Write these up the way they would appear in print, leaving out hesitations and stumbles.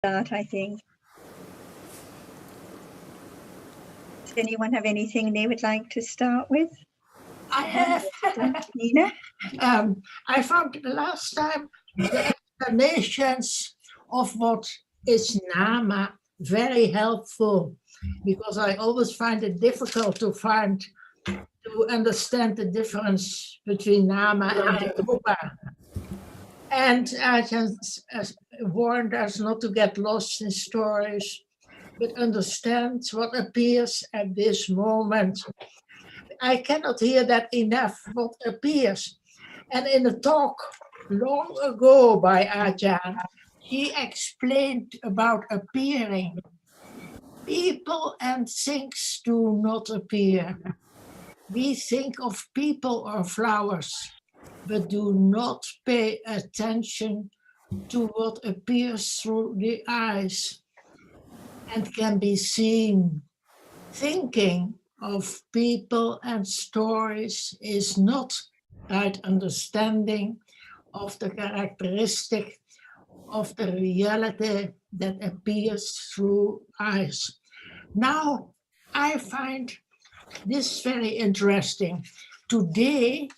start, I think. Does anyone have anything they would like to start with? I have. Nina? I found the last time the explanations of what is Nama very helpful, because I always find it difficult to understand the difference between Nama and the Rupa. And I can warn us not to get lost in stories, but understand what appears at this moment. I cannot hear that enough, what appears. And in a talk long ago by Ajahn, he explained about appearing. People and things do not appear. We think of people or flowers, but do not pay attention to what appears through the eyes and can be seen. Thinking of people and stories is not right understanding of the characteristic of the reality that appears through eyes. Now, I find this very interesting. Today,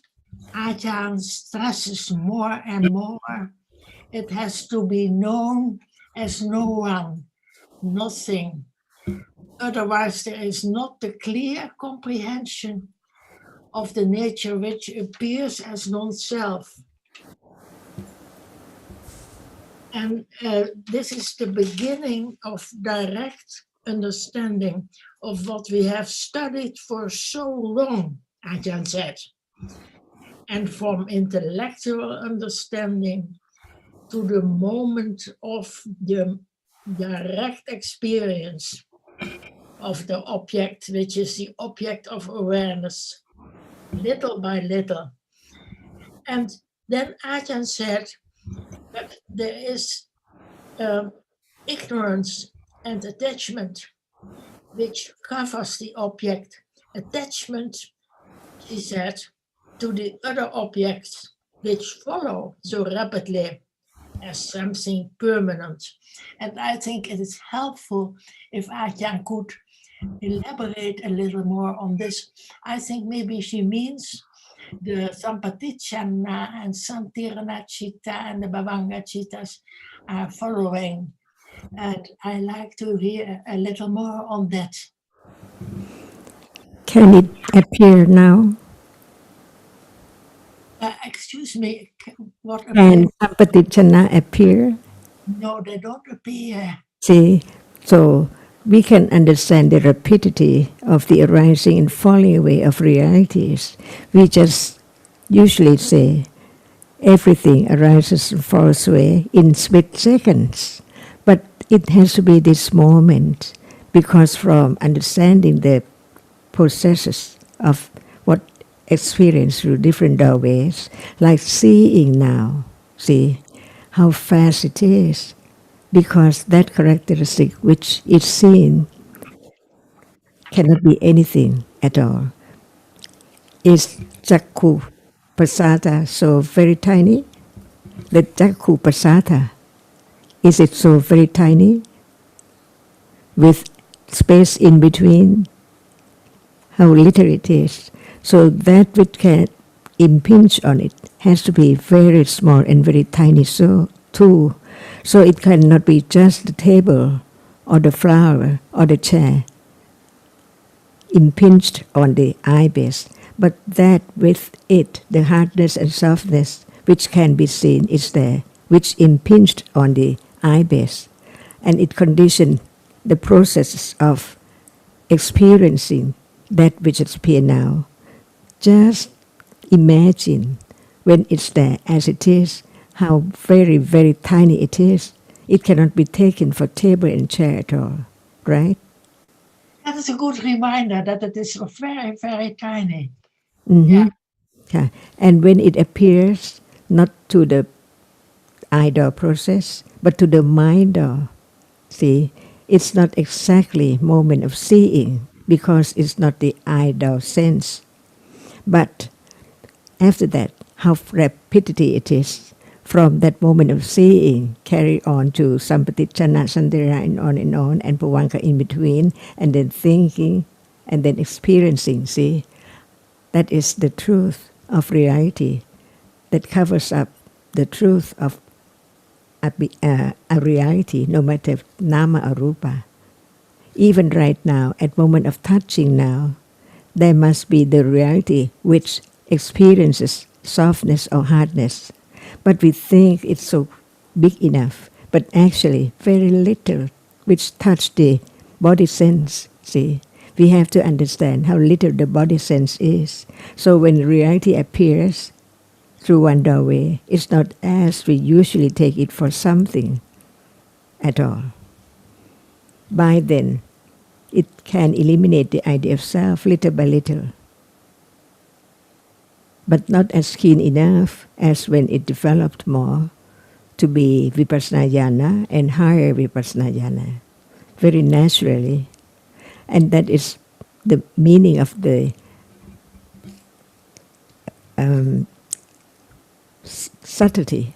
Ajahn stresses more and more it has to be known as no one, nothing. Otherwise, there is not the clear comprehension of the nature which appears as non-self. And this is the beginning of direct understanding of what we have studied for so long, Ajahn said. And from intellectual understanding to the moment of the direct experience of the object, which is the object of awareness, little by little. And then Ajahn said that there is ignorance and attachment, which covers the object. Attachment, he said, to the other objects which follow so rapidly as something permanent. And I think it is helpful if Ajahn could elaborate a little more on this. I think maybe she means the Sampatichana and Santirana Chitta and the Bhavanga Chittas are following. And I like to hear a little more on that. Can it appear now? Excuse me, what Can appears? Sampatichana appear? No, they don't appear. See, so we can understand the rapidity of the arising and falling away of realities. We just usually say everything arises and falls away in split seconds. But it has to be this moment, because from understanding the processes of what experience through different doorways, like seeing now, see how fast it is, because that characteristic which is seen cannot be anything at all. Is Jakku Pasata so very tiny? The Jakku Pasata, is it so very tiny? With space in between? How little it is. So that which can impinge on it has to be very small and very tiny so too. So it cannot be just the table or the flower or the chair impinged on the eye base, but that with it, the hardness and softness which can be seen is there, which impinged on the eye base, and it conditioned the process of experiencing that which is here now. Just imagine when it's there as it is, how very, very tiny it is. It cannot be taken for table and chair at all, right? That is a good reminder that it is very, very tiny. Mm-hmm. Yeah. And when it appears, not to the eye door process, but to the mind door, see, it's not exactly moment of seeing, because it's not the eye door sense. But after that, how rapidity it is from that moment of seeing, carry on to Sampatichana, Sandhya, and on, and Pavanka in between, and then thinking, and then experiencing, see? That is the truth of reality that covers up the truth of a reality, no matter nama or rupa. Even right now, at moment of touching now, there must be the reality which experiences softness or hardness. But we think it's so big enough, but actually very little which touch the body sense, see. We have to understand how little the body sense is. So when reality appears through one doorway, it's not as we usually take it for something at all. By then, it can eliminate the idea of self little by little, but not as keen enough as when it developed more to be vipassana jhana and higher vipassana jhana, very naturally. And that is the meaning of the subtlety,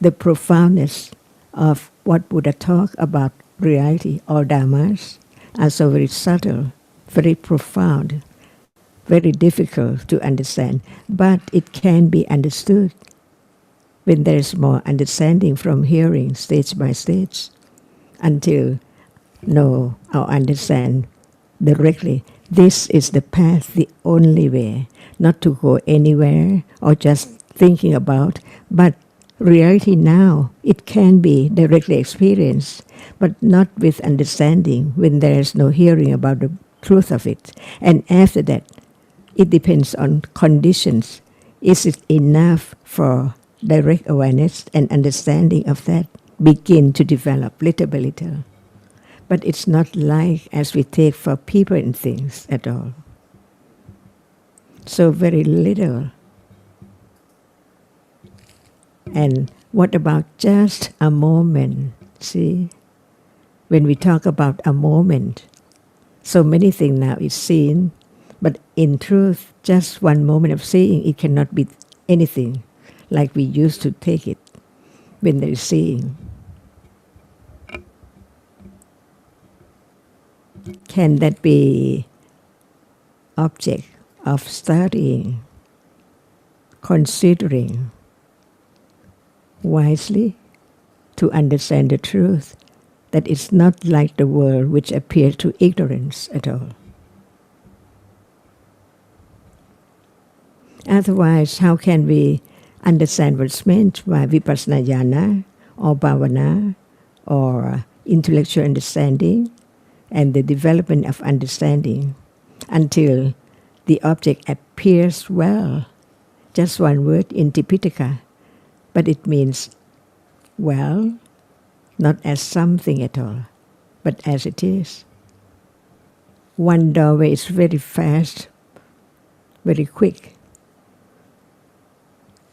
the profoundness of what Buddha taught about reality. All dhammas are so very subtle, very profound, very difficult to understand, but it can be understood when there is more understanding from hearing stage by stage until know or understand directly. This is the path, the only way, not to go anywhere or just thinking about, but reality now, it can be directly experienced, but not with understanding when there is no hearing about the truth of it. And after that, it depends on conditions. Is it enough for direct awareness and understanding of that begin to develop little by little? But it's not like as we take for people and things at all. So very little. And what about just a moment? See, when we talk about a moment, so many things now is seen, but in truth, just one moment of seeing, it cannot be anything like we used to take it when there is seeing. Can that be object of studying, considering wisely to understand the truth that it's not like the world which appears to ignorance at all? Otherwise, how can we understand what's meant by vipassana jhana or bhavana or intellectual understanding and the development of understanding until the object appears well? Just one word in Tipitaka, but it means well, not as something at all, but as it is. One doorway is very fast, very quick.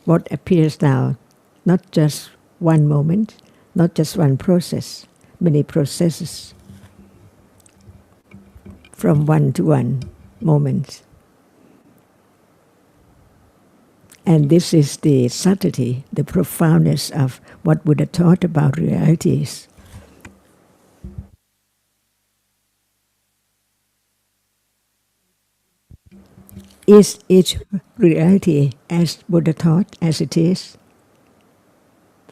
What appears now, not just one moment, not just one process, many processes from one to one moment. And this is the subtlety, the profoundness of what Buddha taught about realities. Is each reality as Buddha taught, as it is?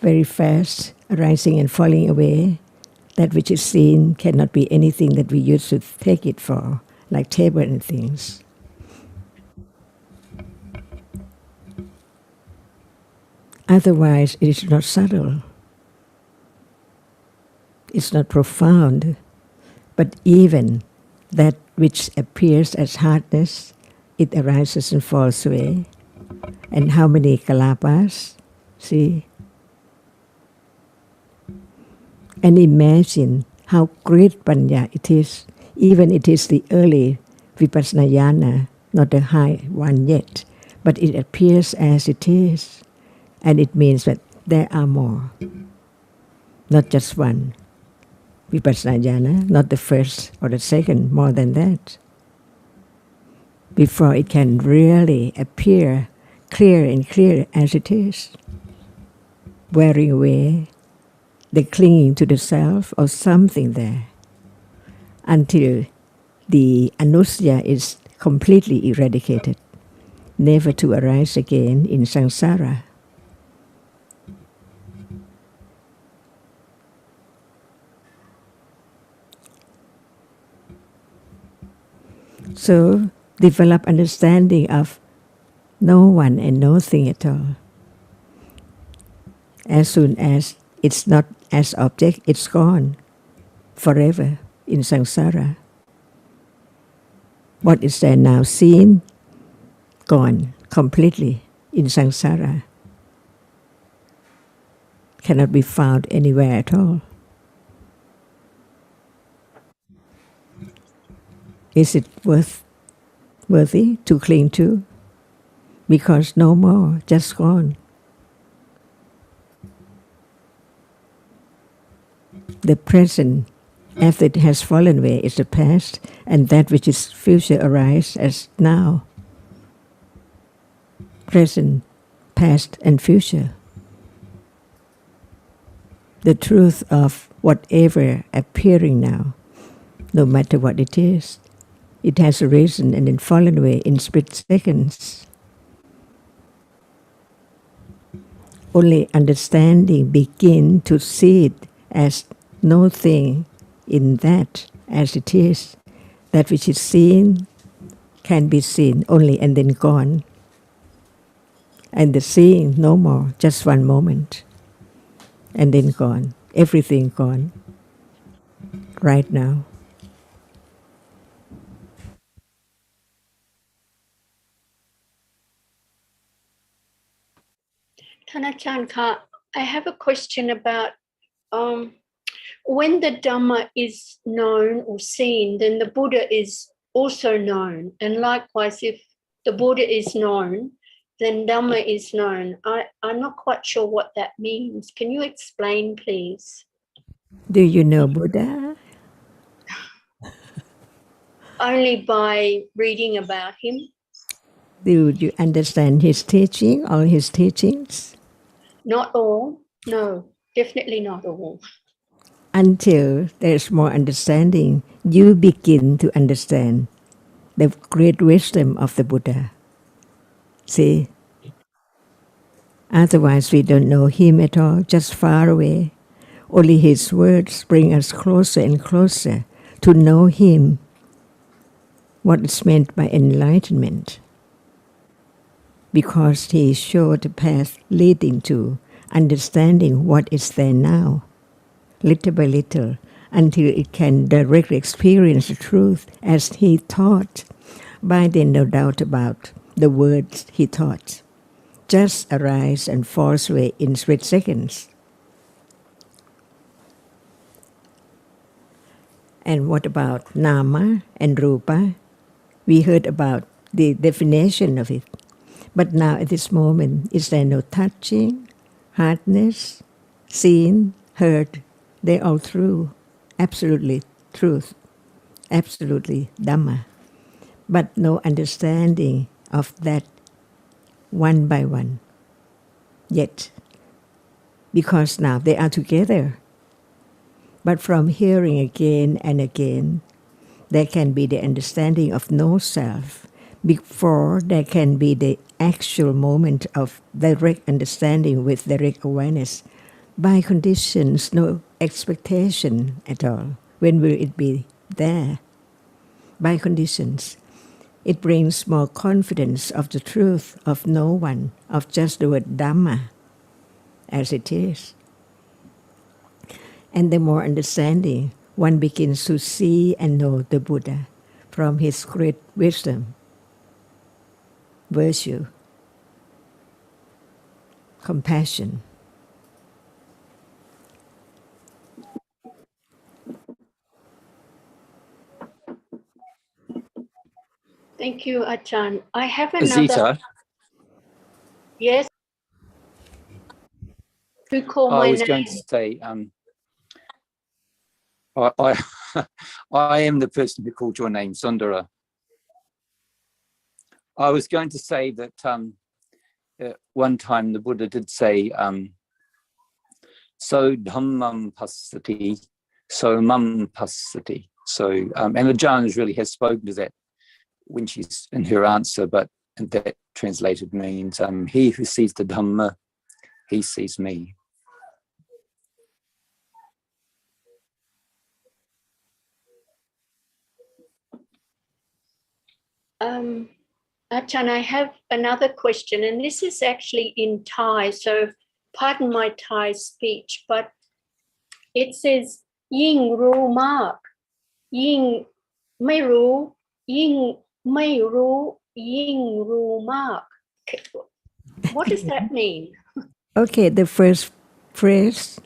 Very fast, arising and falling away. That which is seen cannot be anything that we used to take it for, like table and things. Otherwise, it is not subtle. It's not profound. But even that which appears as hardness, it arises and falls away. And how many kalapas? See? And imagine how great panya it is. Even it is the early vipassana jhana, not the high one yet. But it appears as it is. And it means that there are more. Not just one vipassana jhana, not the first or the second, more than that. Before it can really appear clear and clear as it is. wearing away the clinging to the self or something there until the anusya is completely eradicated, never to arise again in samsara. So develop understanding of no one and nothing at all. As soon as it's not as object, it's gone forever in samsara. What is there now seen? Gone completely in samsara. Cannot be found anywhere at all. Is it worthy to cling to? Because no more, just gone. The present, after it has fallen away, is the past, and that which is future arises as now. Present, past, and future. The truth of whatever appearing now, no matter what it is, it has arisen and then fallen away in split seconds. Only understanding begin to see it as no thing in that as it is. That which is seen can be seen only and then gone. And the seeing no more, just one moment. And then gone. Everything gone. Right now. Ajahn, I have a question about when the Dhamma is known or seen, then the Buddha is also known. And likewise, if the Buddha is known, then Dhamma is known. I'm not quite sure what that means. Can you explain, please? Do you know Buddha? Only by reading about him. Do you understand his teaching, all his teachings? Not all. No, definitely not all. Until there's more understanding, you begin to understand the great wisdom of the Buddha. See? Otherwise, we don't know him at all, just far away. Only his words bring us closer and closer to know him, what is meant by enlightenment. Because he showed the path leading to understanding what is there now, little by little, until it can directly experience the truth as he taught. By then, no doubt about the words he taught. Just arise and falls away in split seconds. And what about nama and rupa? We heard about the definition of it. But now at this moment, is there no touching, hardness, seen, heard? They're all true, absolutely truth, absolutely Dhamma. But no understanding of that one by one yet. Because now they are together. But from hearing again and again, there can be the understanding of no self. Before there can be the actual moment of direct understanding with direct awareness. By conditions, no expectation at all. When will it be there? By conditions. It brings more confidence of the truth of no one, of just the word Dhamma as it is. And the more understanding, one begins to see and know the Buddha from his great wisdom, virtue, compassion. Thank you, Ajahn. I have another... Zita, Yes? Who called my I was name? going to say, I I am the person who called your name, Sundara. I was going to say that one time the Buddha did say, So Dhammam Passati, so Mum Passati. So, and Ajahn really has spoken to that when she's in her answer, but that translated means he who sees the Dhamma, he sees me. Ajahn, I have another question, and this is actually in Thai, so pardon my Thai speech, but it says, Ying Ru Mark, Ying Mai Ru, Ying Mai Ru, Ying Ru Mark. What does that mean? Okay, the first phrase,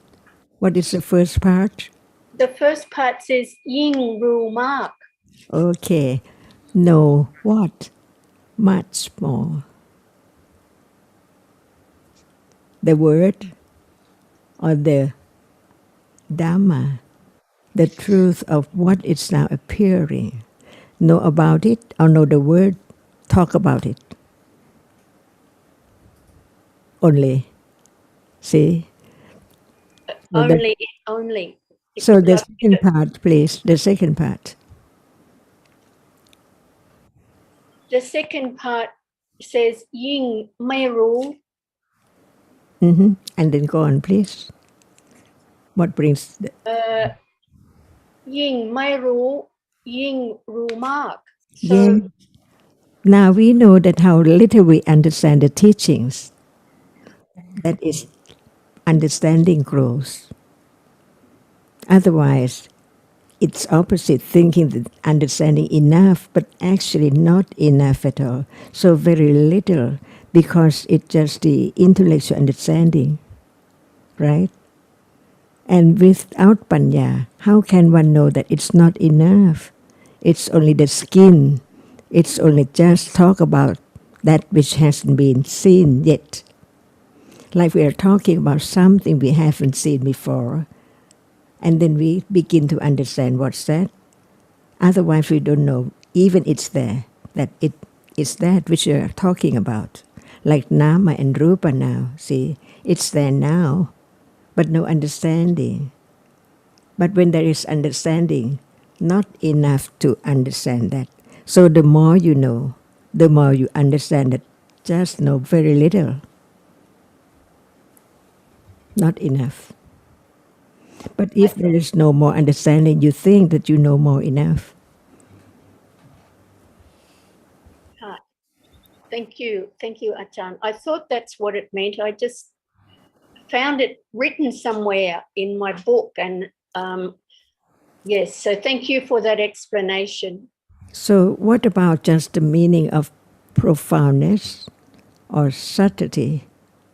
what is the first part? The first part says, Ying Ru Mark. Okay, know what? Much more. The word or the Dhamma, the truth of what is now appearing. Know about it or know the word, talk about it. Only. See? Only. So the second part, please, the second part. The second part says, Ying Mai Ru. And then go on, please. What brings the... Ying Mai Ru, Ying Ru Mark. So, Yeah. Now we know that how little we understand the teachings. That is, understanding grows. Otherwise, it's opposite, thinking that understanding enough, but actually not enough at all. So very little, because it's just the intellectual understanding, right? And without panya, how can one know that it's not enough? It's only the skin. It's only just talk about that which hasn't been seen yet. Like we are talking about something we haven't seen before, and then we begin to understand what's that. Otherwise, we don't know even it's there, that it is that which we are talking about. Like Nama and Rupa now, see, it's there now, but no understanding. But when there is understanding, not enough to understand that. So the more you know, the more you understand that just know very little. Not enough. But if there is no more understanding, you think that you know more enough. thank you, Ajahn. I thought that's what it meant. I just found it written somewhere in my book, and yes, so thank you for that explanation. So what about just the meaning of profoundness or subtlety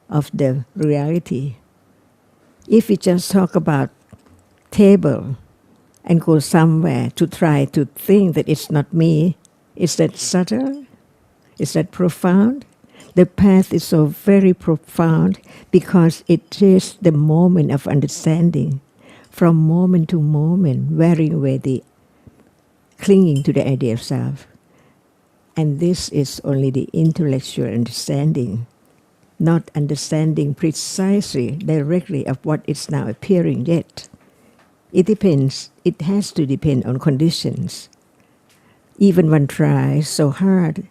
of the reality? If we just talk about table and go somewhere to try to think that it's not me, is that subtle? Is that profound? The path is so very profound because it is the moment of understanding. From moment to moment, wearing away the clinging to the idea of self. And this is only the intellectual understanding, not understanding precisely, directly of what is now appearing yet. It depends, it has to depend on conditions. Even one tries so hard,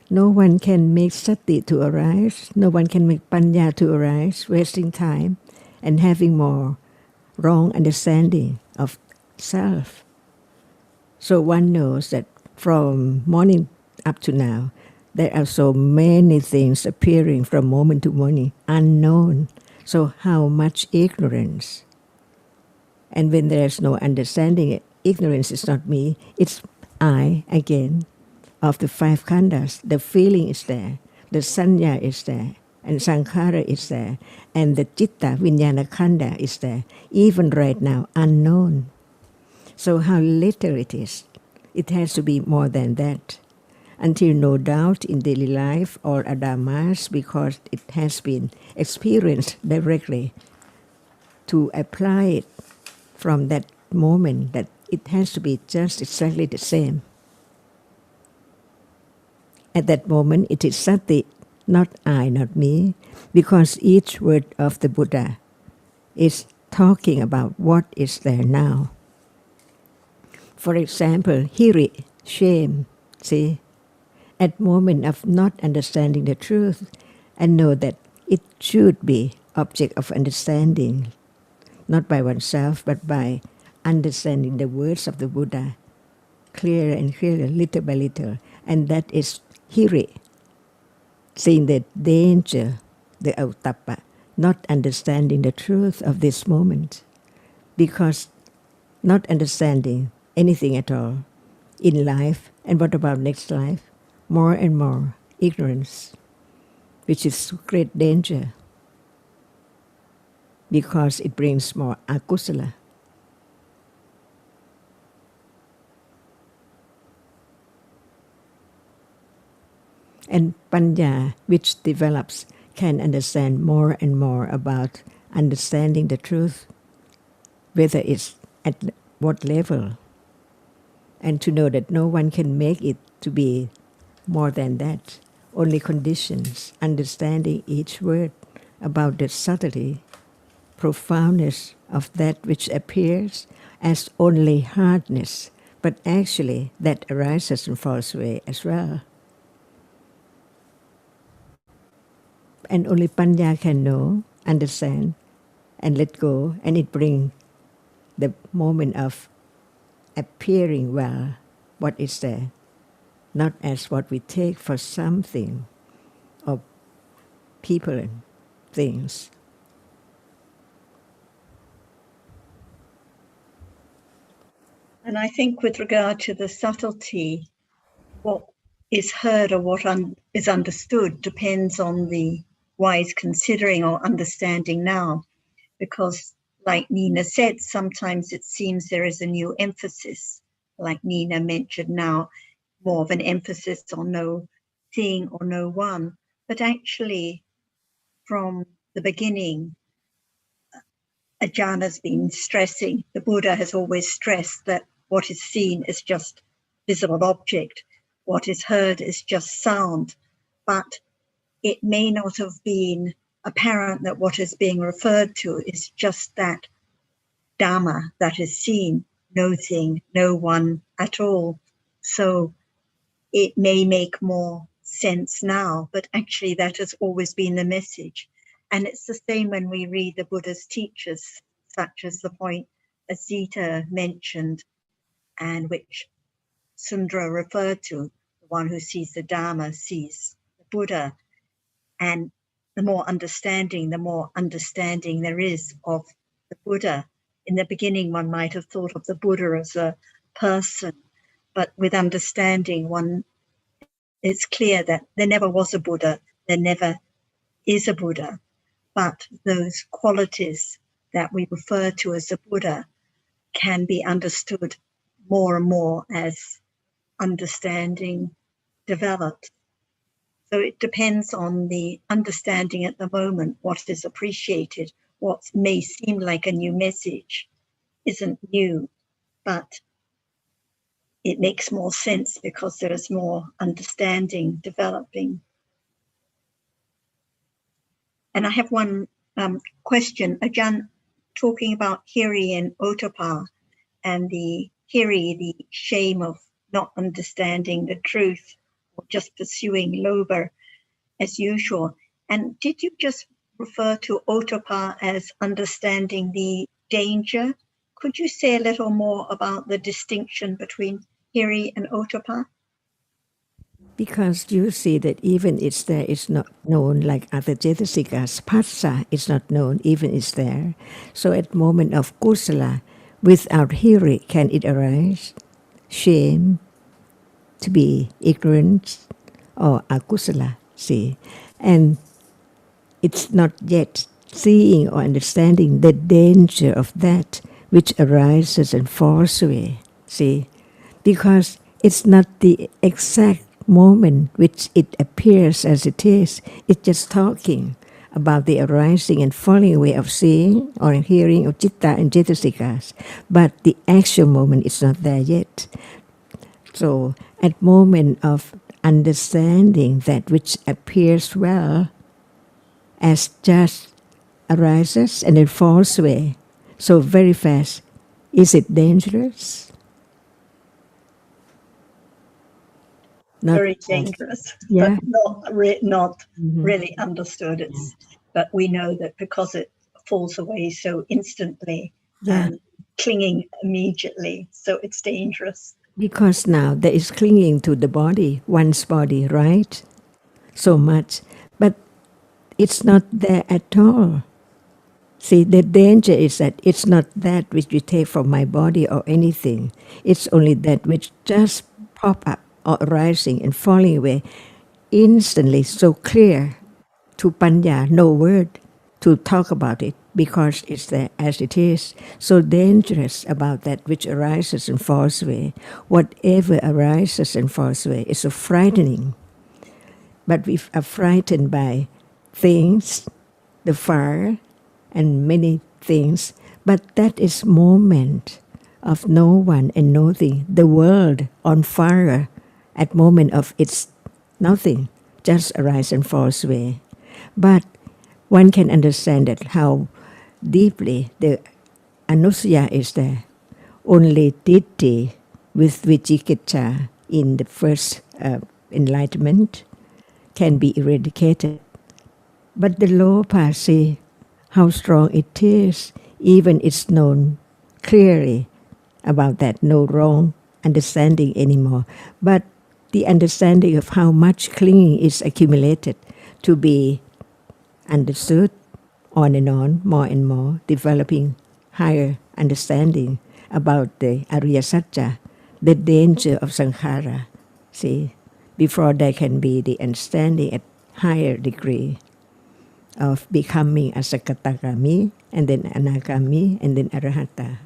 no one can make sati to arise, no one can make panya to arise, wasting time and having more wrong understanding of self. So one knows that from morning up to now, there are so many things appearing from moment to moment, unknown. So how much ignorance? And when there's no understanding, ignorance is not me, it's I again. Of the five khandhas, the feeling is there, the sanya is there, and sankhara is there, and the citta, vijnana khandha is there, even right now, unknown. So how little it is. It has to be more than that. Until no doubt in daily life or adhamas, because it has been experienced directly, to apply it from that moment, that it has to be just exactly the same. At that moment, it is sati, not I, not me, because each word of the Buddha is talking about what is there now. For example, hiri, shame, see, at moment of not understanding the truth and know that it should be object of understanding, not by oneself, but by understanding the words of the Buddha clearer and clearer, little by little. And that is hiri, seeing the danger, the autappa, not understanding the truth of this moment. Because not understanding anything at all in life, and what about next life? More and more ignorance, which is great danger, because it brings more akusala. And panya, which develops, can understand more and more about understanding the truth, whether it's at what level, and to know that no one can make it to be more than that. Only conditions, understanding each word about the subtlety, profoundness of that which appears as only hardness, but actually that arises and falls away as well. And only panya can know, understand, and let go, and it brings the moment of appearing well, what is there, not as what we take for something, or people and things. And I think with regard to the subtlety, what is heard or what is understood depends on the wise considering or understanding now. Because like Nina said, sometimes it seems there is a new emphasis, like Nina mentioned now, more of an emphasis on no seeing or no one. But actually, from the beginning, Ajahn has been stressing, the Buddha has always stressed that what is seen is just visible object, what is heard is just sound, but it may not have been apparent that what is being referred to is just that Dhamma that is seen, no thing, no one at all. So it may make more sense now, but actually that has always been the message. And it's the same when we read the Buddha's teachers, such as the point Azita mentioned, and which Sundra referred to, the one who sees the Dhamma sees the Buddha. And the more understanding there is of the Buddha. In the beginning, one might have thought of the Buddha as a person, but with understanding, it's clear that there never was a Buddha, there never is a Buddha, but those qualities that we refer to as the Buddha can be understood more and more as understanding develops. So it depends on the understanding at the moment, what is appreciated. What may seem like a new message isn't new, but it makes more sense because there is more understanding developing. And I have one question, Ajahn, talking about hiri and otapa, and the hiri, the shame of not understanding the truth or just pursuing lobha as usual. And did you just refer to otapa as understanding the danger? Could you say a little more about the distinction between hiri and otapa? Because you see that even it's there, it's not known like other jetasikas. Phassa is not known, even it's there. So at moment of kusala, without hiri, can it arise? Shame, to be ignorant, or akusala, see. And it's not yet seeing or understanding the danger of that which arises and falls away, see. Because it's not the exact moment which it appears as it is. It's just talking about the arising and falling away of seeing or hearing of citta and cetasikas. But the actual moment is not there yet. So at moment of understanding that which appears well as just arises and then falls away so very fast. Is it dangerous? Not Very at all. dangerous, Yeah. but not Mhm. really understood. But we know that because it falls away so instantly, Yeah. clinging immediately, so it's dangerous. Because now there is clinging to the body, one's body, right? So much. But it's not there at all. See, the danger is that it's not that which you take from my body or anything. It's only that which just pop up or arising and falling away instantly, so clear to panya, no word to talk about it because it's there as it is. So dangerous about that which arises and falls away. Whatever arises and falls away is so frightening. But we are frightened by things, the fire, and many things. But that is moment of no one and nothing. The world on fire at moment of its nothing, just arise and falls away. But one can understand that how deeply the anusaya is there. Only ditti with vichikicha in the first enlightenment can be eradicated. But the lopa, see how strong it is, even it's known clearly about that, no wrong understanding anymore. But the understanding of how much clinging is accumulated to be understood on and on, more and more, developing higher understanding about the Arya Satya, the danger of Sankhara. See, before there can be the understanding at higher degree of becoming a Sakatagami, and then Anagami, and then Arahata.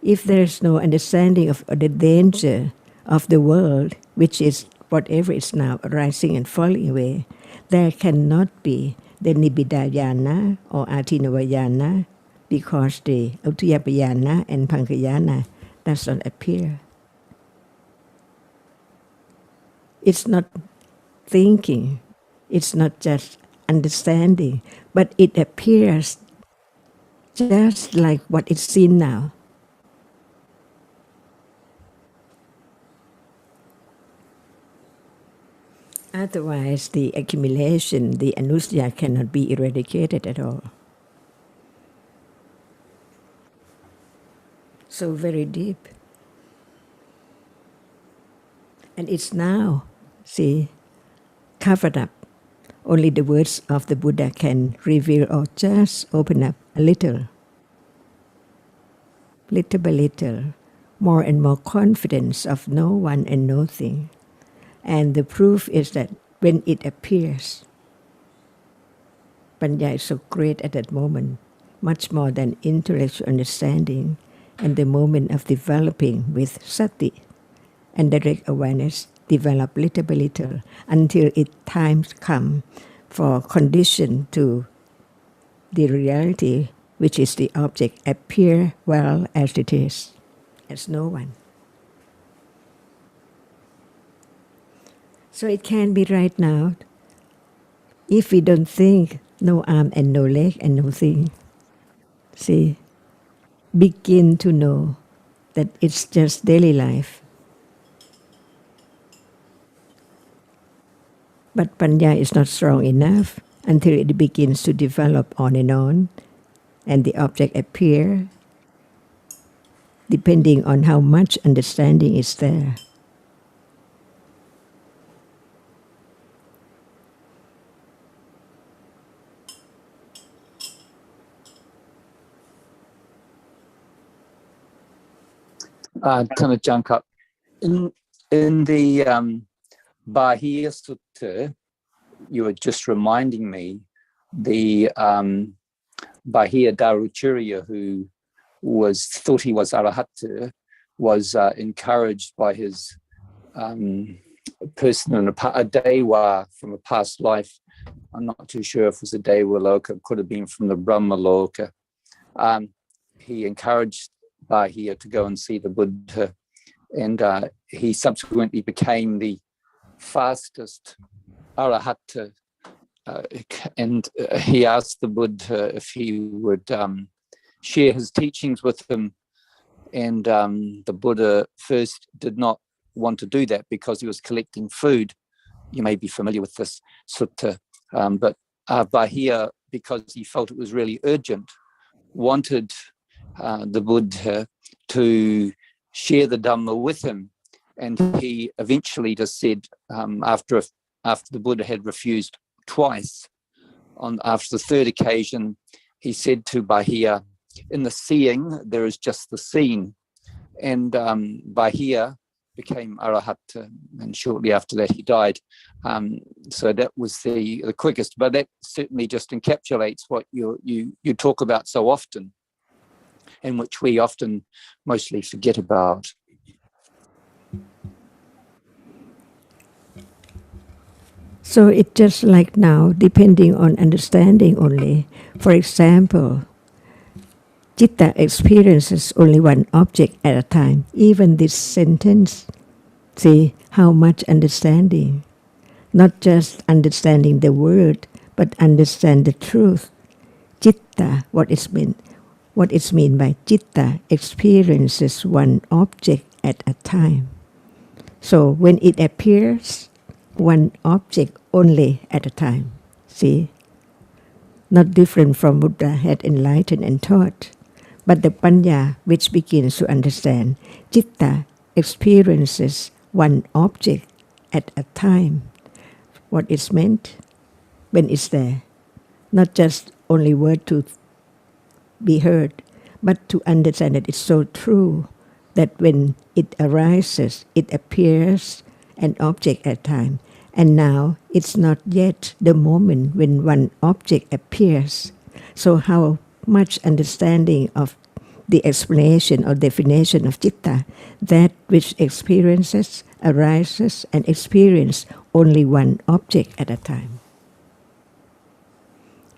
If there is no understanding of the danger of the world, which is whatever is now rising and falling away, there cannot be the Nibbidayana or Atinavayana because the Uttiyapayana and Pankayana does not appear. It's not thinking, it's not just understanding, but it appears just like what is seen now. Otherwise, the accumulation, the anusaya cannot be eradicated at all. So very deep. And it's now, see, covered up. Only the words of the Buddha can reveal or just open up a little. Little by little, more and more confidence of no one and nothing. And the proof is that when it appears, Panya is so great at that moment, much more than intellectual understanding, and the moment of developing with sati and direct awareness develop little by little until it times come for condition to the reality, which is the object, appear well as it is, as no one. So it can be right now, if we don't think, no arm and no leg and no thing. See, begin to know that it's just daily life. But Panya is not strong enough until it begins to develop on and the object appear, depending on how much understanding is there. Tana Jangkap, in the Bahia Sutta, you were just reminding me, the Bahia Daruchirya, who thought he was Arahata, was encouraged by his person in a Dewa from a past life. I'm not too sure if it was a Dewa Loka, it could have been from the Brahma Loka. He encouraged Bahia to go and see the Buddha, and he subsequently became the fastest Arahata he asked the Buddha if he would share his teachings with him. And the Buddha first did not want to do that because he was collecting food. You may be familiar with this sutta. But Bahia, because he felt it was really urgent, wanted the Buddha to share the Dhamma with him. And he eventually just said, after the Buddha had refused twice, after the third occasion, he said to Bahia, in the seeing, there is just the seen. And Bahia became Arahata, and shortly after that he died. So that was the quickest, but that certainly just encapsulates what you talk about so often, and which we often mostly forget about. So it's just like now, depending on understanding only. For example, Citta experiences only one object at a time. Even this sentence, see how much understanding. Not just understanding the word, but understand the truth. Citta, what is meant by citta, experiences one object at a time. So when it appears, one object only at a time. See? Not different from Buddha had enlightened and taught, but the panya which begins to understand, citta experiences one object at a time. What is meant when it's there. Not just only word to be heard, but to understand that it's so true that when it arises, it appears an object at a time. And now it's not yet the moment when one object appears. So how much understanding of the explanation or definition of citta, that which experiences, arises, and experience only one object at a time.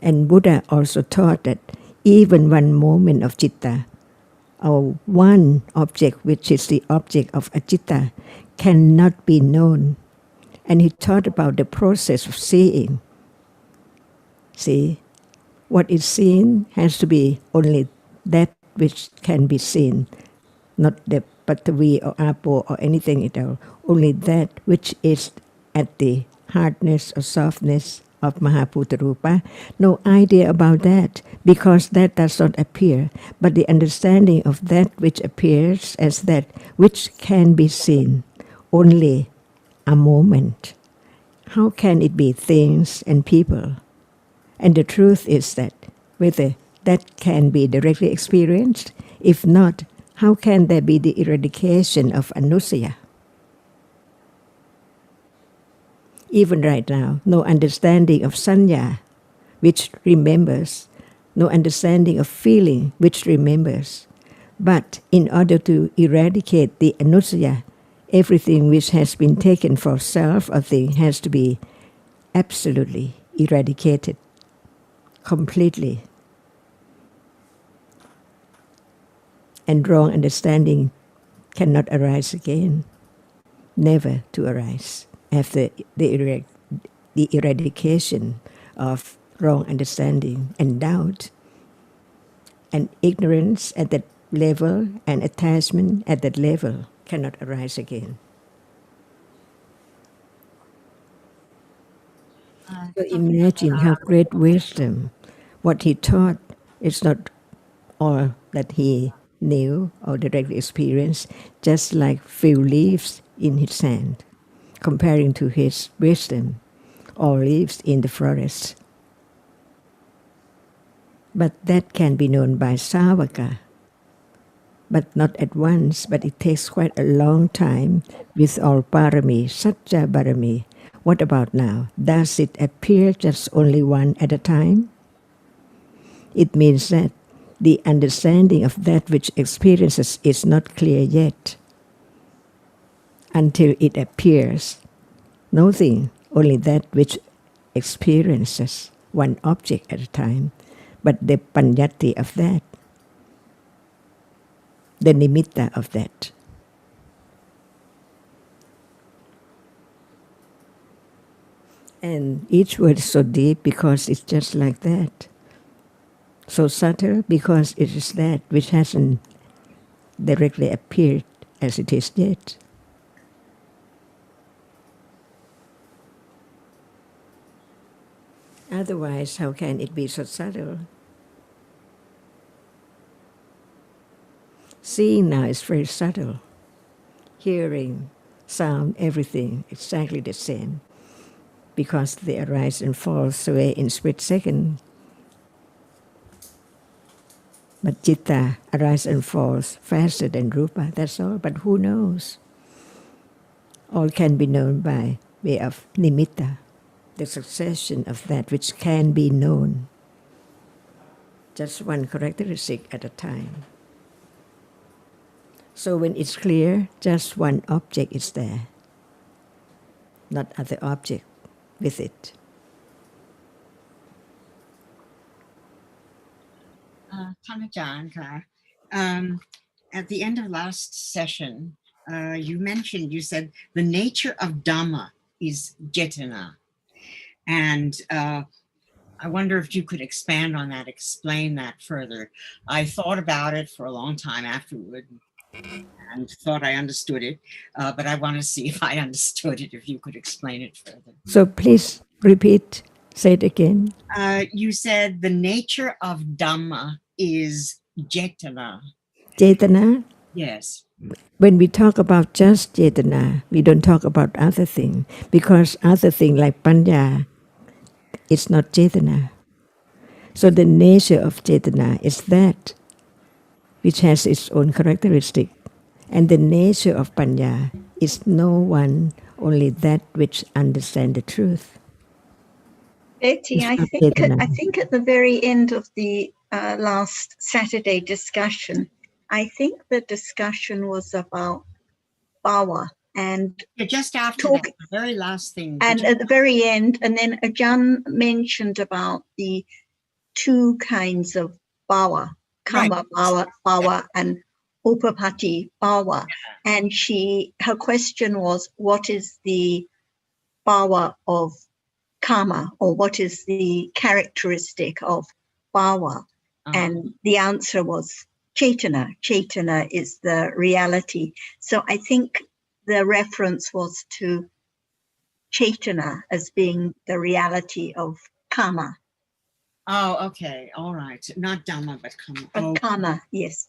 And Buddha also taught that even one moment of citta, or one object which is the object of a citta, cannot be known. And he taught about the process of seeing. See, what is seen has to be only that which can be seen, not the patavi or apo or anything at all, only that which is at the hardness or softness of Mahaputarupa. No idea about that, because that does not appear, but the understanding of that which appears as that which can be seen, only a moment. How can it be things and people? And the truth is that whether that can be directly experienced, if not, how can there be the eradication of anusaya? Even right now, no understanding of sanya, which remembers, no understanding of feeling, which remembers. But in order to eradicate the anusaya, everything which has been taken for self or thing has to be absolutely eradicated, completely. And wrong understanding cannot arise again, never to arise after the eradication of wrong understanding and doubt and ignorance at that level and attachment at that level cannot arise again. So imagine how great wisdom, what he taught is not all that he knew or directly experienced, just like few leaves in his hand, comparing to his wisdom, all leaves in the forest. But that can be known by Savaka, but not at once, but it takes quite a long time with all parami, Satya Barami. What about now? Does it appear just only one at a time? It means that the understanding of that which experiences is not clear yet until it appears. Nothing, only that which experiences one object at a time, but the panyati of that, the nimitta of that. And each word is so deep because it's just like that. So subtle because it is that which hasn't directly appeared as it is yet. Otherwise, how can it be so subtle? Seeing now is very subtle. Hearing, sound, everything exactly the same because they arise and fall away in split second. But citta arises and falls faster than rupa, that's all. But who knows? All can be known by way of nimitta, the succession of that which can be known. Just one characteristic at a time. So when it's clear, just one object is there, not other object with it. ท่านอาจารย์ค่ะ at the end of last session, you said the nature of Dhamma is Jetana. And I wonder if you could expand on that, explain that further. I thought about it for a long time afterward and thought I understood it, but I want to see if I understood it, if you could explain it further. So please repeat, say it again. You said the nature of Dhamma is Jetana. Cetana. Yes. When we talk about just cetana, we don't talk about other thing, because other thing like panya, it's not cetana. So the nature of cetana is that which has its own characteristic, and the nature of panya is no one, only that which understand the truth. Betty, I think at the very end of the last Saturday discussion, I think the discussion was about bhava and Just after that, the very last thing. And at the very end, and then Ajahn mentioned about the two kinds of bhava, kama bhava and upapati bhava. And her question was, what is the bhava of karma, or what is the characteristic of bhava? And the answer was cetana. Cetana is the reality. So I think the reference was to cetana as being the reality of karma. Oh, okay. All right. Not Dhamma, but karma. But karma, yes.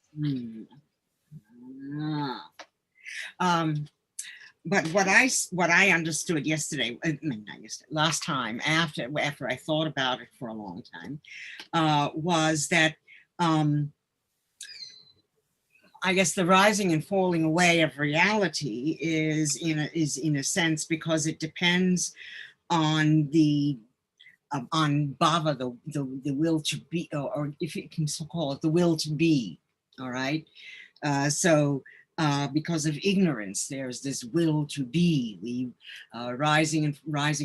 But what I understood yesterday, not yesterday, last time after I thought about it for a long time, was that I guess the rising and falling away of reality is in a sense because it depends on on bhava, the will to be, or if you can call it the will to be. All right. So because of ignorance, there's this will to be. We rising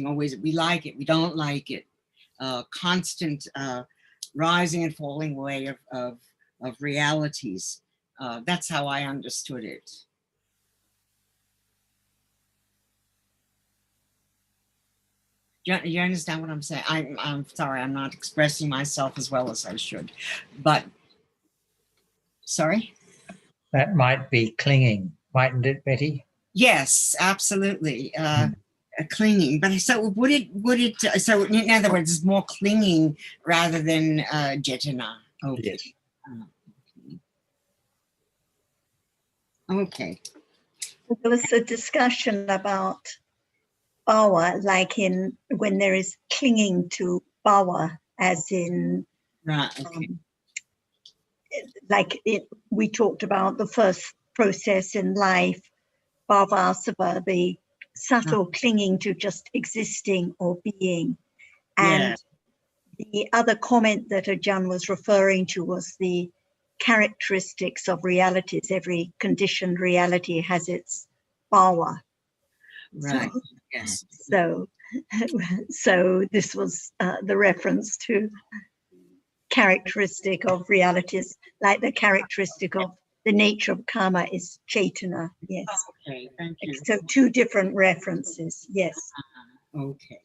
always. We like it. We don't like it. Constant rising and falling away of realities. That's how I understood it. You understand what I'm saying? I'm sorry, I'm not expressing myself as well as I should. But sorry? That might be clinging, mightn't it, Betty? Yes, absolutely. Clinging. But so would it so in other words, it's more clinging rather than jetana. Okay. Yes. Okay. There was a discussion about bhava, like when there is clinging to bhava, as in Right. Okay. We talked about the first process in life, bhavasava, the subtle clinging to just existing or being. And the other comment that Ajahn was referring to was the characteristics of realities. Every conditioned reality has its bhava. Right. Yes. So this was the reference to characteristic of realities, like the characteristic of the nature of karma is cetana. Yes. Okay, thank you. So two different references. Yes. Okay.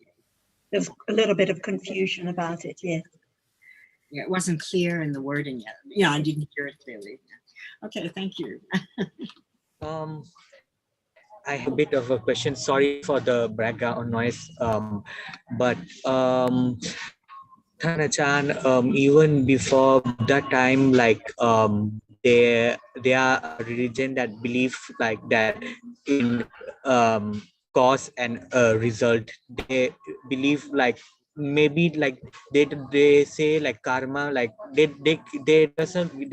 There's a little bit of confusion about it, yes. Yeah, it wasn't clear in the wording yet. Yeah, I didn't hear it clearly. Okay, thank you. I have a bit of a question. Sorry for the background noise. But Thanachan, even before that time, like they are a religion that believe like that in cause and result. They believe like maybe like they say like karma, like they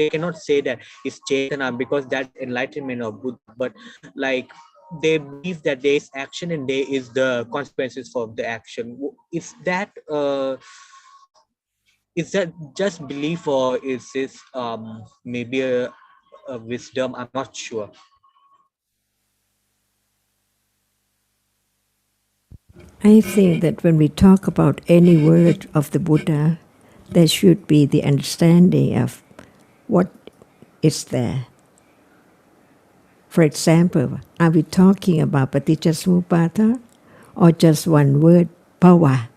cannot say that it's Chetana because that's enlightenment of Buddha, but like they believe that there is action and there is the consequences for the action. Is that just belief, or is this maybe a wisdom? I'm not sure. I think that when we talk about any word of the Buddha, there should be the understanding of what is there. For example, are we talking about Paticcasamuppada or just one word, bhava,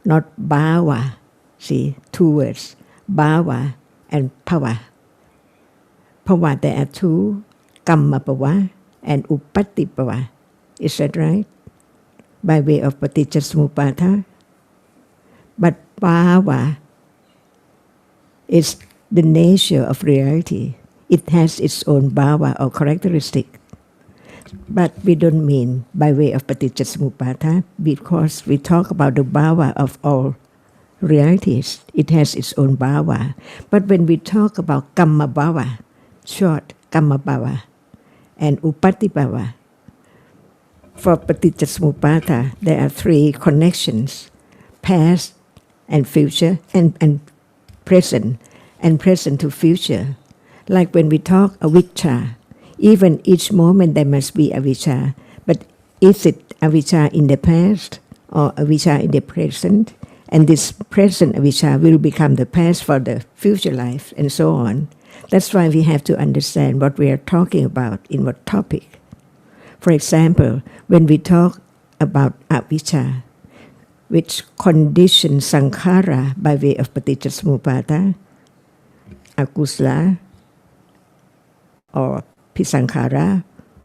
not bhava? See, two words, bhava and bhava. Bhava, there are two, kamma bhava and upatti bhava. Is that right? By way of Paticcasamuppada. But bhava is the nature of reality. It has its own bhava or characteristic. But we don't mean by way of Paticcasamuppada because we talk about the bhava of all realities. It has its own bhava. But when we talk about kamma bhava, short kamma bhava, and upatti bhava, for Paticcasamuppada, there are three connections: past and future and present, and present to future. Like when we talk avijja, even each moment there must be avijja. But is it avijja in the past or avijja in the present? And this present avijja will become the past for the future life, and so on. That's why we have to understand what we are talking about in what topic. For example, when we talk about avijja, which conditions sankhara by way of Paticcasamuppada, akusala or pisankhara,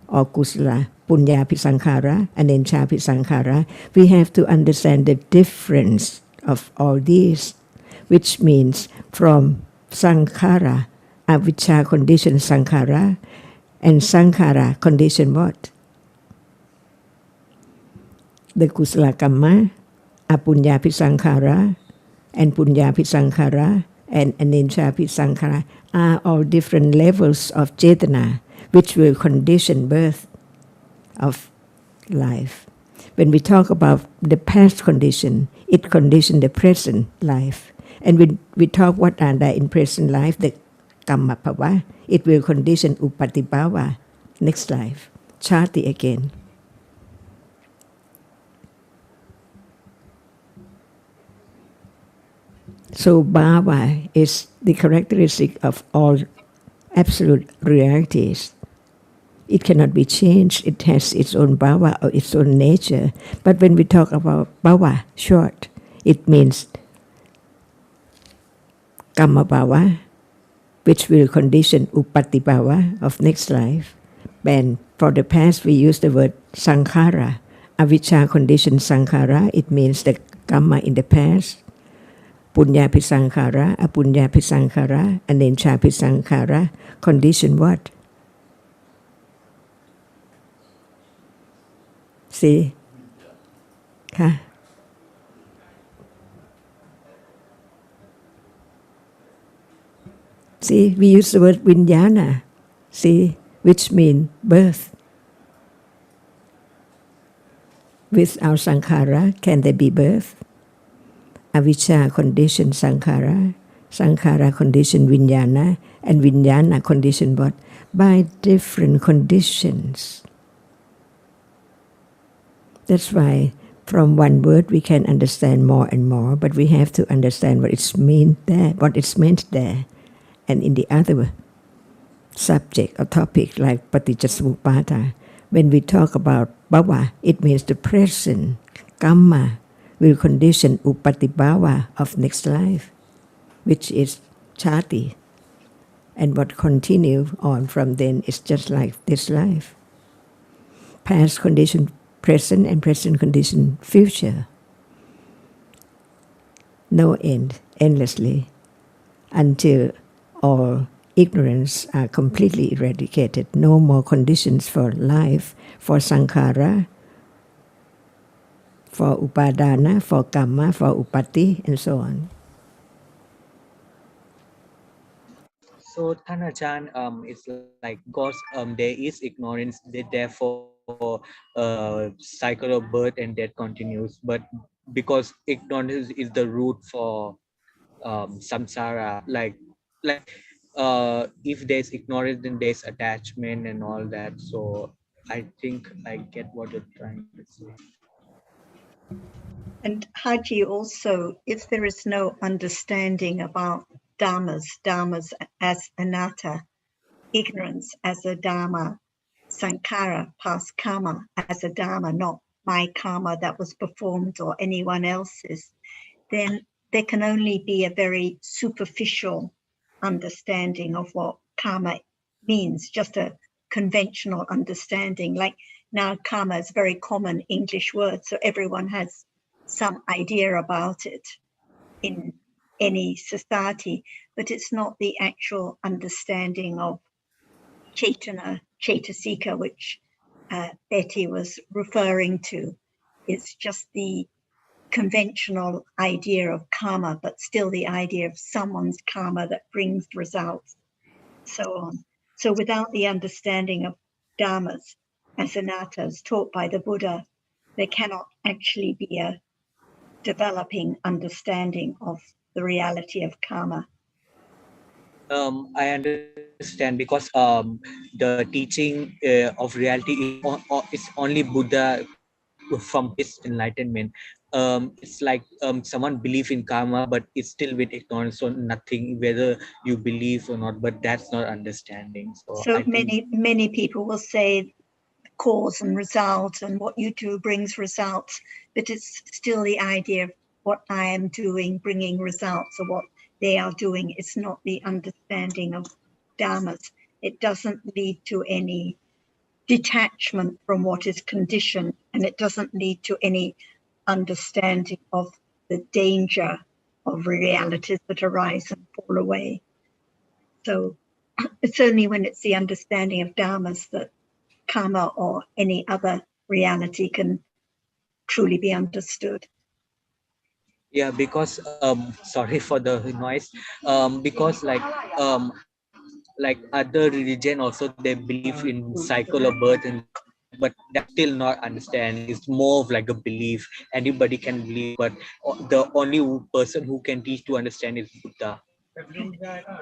or kusala punya pisankhara, anencha pisankhara, we have to understand the difference of all these, which means from sankhara, avijja condition sankhara, and sankhara condition what? The kusala kamma, apunyapi sankhara, and punyapi sankhara, and anenchapi sankhara are all different levels of cetana, which will condition birth of life. When we talk about the past condition, it conditions the present life. And when we talk what are there in present life, the kamma bhava, it will condition upatti bhava, next life, chati again. So bhava is the characteristic of all absolute realities. It cannot be changed. It has its own bhava or its own nature. But when we talk about bhava, short, it means kamma bhava, which will condition upatti bhava of next life. And for the past, we use the word sankhara. Avijja condition sankhara, it means the kamma in the past. Punyapi sankhara, apunyapi sankhara, anenchapi sankhara, condition what? See? Huh? See, we use the word vijnana, see, which means birth. Without sankhara, can there be birth? Avijja condition sankhara, sankhara condition vijnana, and vijnana condition what? By different conditions. That's why from one word we can understand more and more, but we have to understand what it's meant there. And in the other subject or topic like Paticcasamuppada, when we talk about bhava, it means the present, kamma, will condition upatibhava of next life, which is chati. And what continue on from then is just like this life. Past condition present and present condition future. No end, endlessly, until all ignorance are completely eradicated. No more conditions for life, for sankhara, for upadana, for karma, for upati, and so on. So Thanajan, it's like because there is ignorance, therefore cycle of birth and death continues. But because ignorance is the root for samsara, if there's ignorance, then there's attachment and all that. So I think I get what you're trying to say. And Haji also, if there is no understanding about dhammas as anatta, ignorance as a dharma, sankhara, past karma as a dharma, not my karma that was performed or anyone else's, then there can only be a very superficial understanding of what karma means, just a conventional understanding. Like now, karma is a very common English word, so everyone has some idea about it in any society, but it's not the actual understanding of Chaitanya, Chaitasika, which Betty was referring to. It's just the conventional idea of karma, but still the idea of someone's karma that brings results, so on. So without the understanding of dhammas as anattas taught by the Buddha, there cannot actually be a developing understanding of the reality of karma. I understand because the teaching of reality is only Buddha from his enlightenment. It's like someone believe in karma, but it's still with ignorance, so nothing whether you believe or not. But that's not understanding. So I think many people will say cause and result, and what you do brings results, but it's still the idea of what I am doing bringing results, or what they are doing. It's not the understanding of dhammas. It doesn't lead to any detachment from what is conditioned, and it doesn't lead to any understanding of the danger of realities that arise and fall away. So it's only when it's the understanding of dhammas that karma or any other reality can truly be understood. yeah, because sorry for the noise. Because like other religion also they believe in cycle of birth and but that's still not understanding. It's more of like a belief. Anybody can believe, but the only person who can teach to understand is Buddha.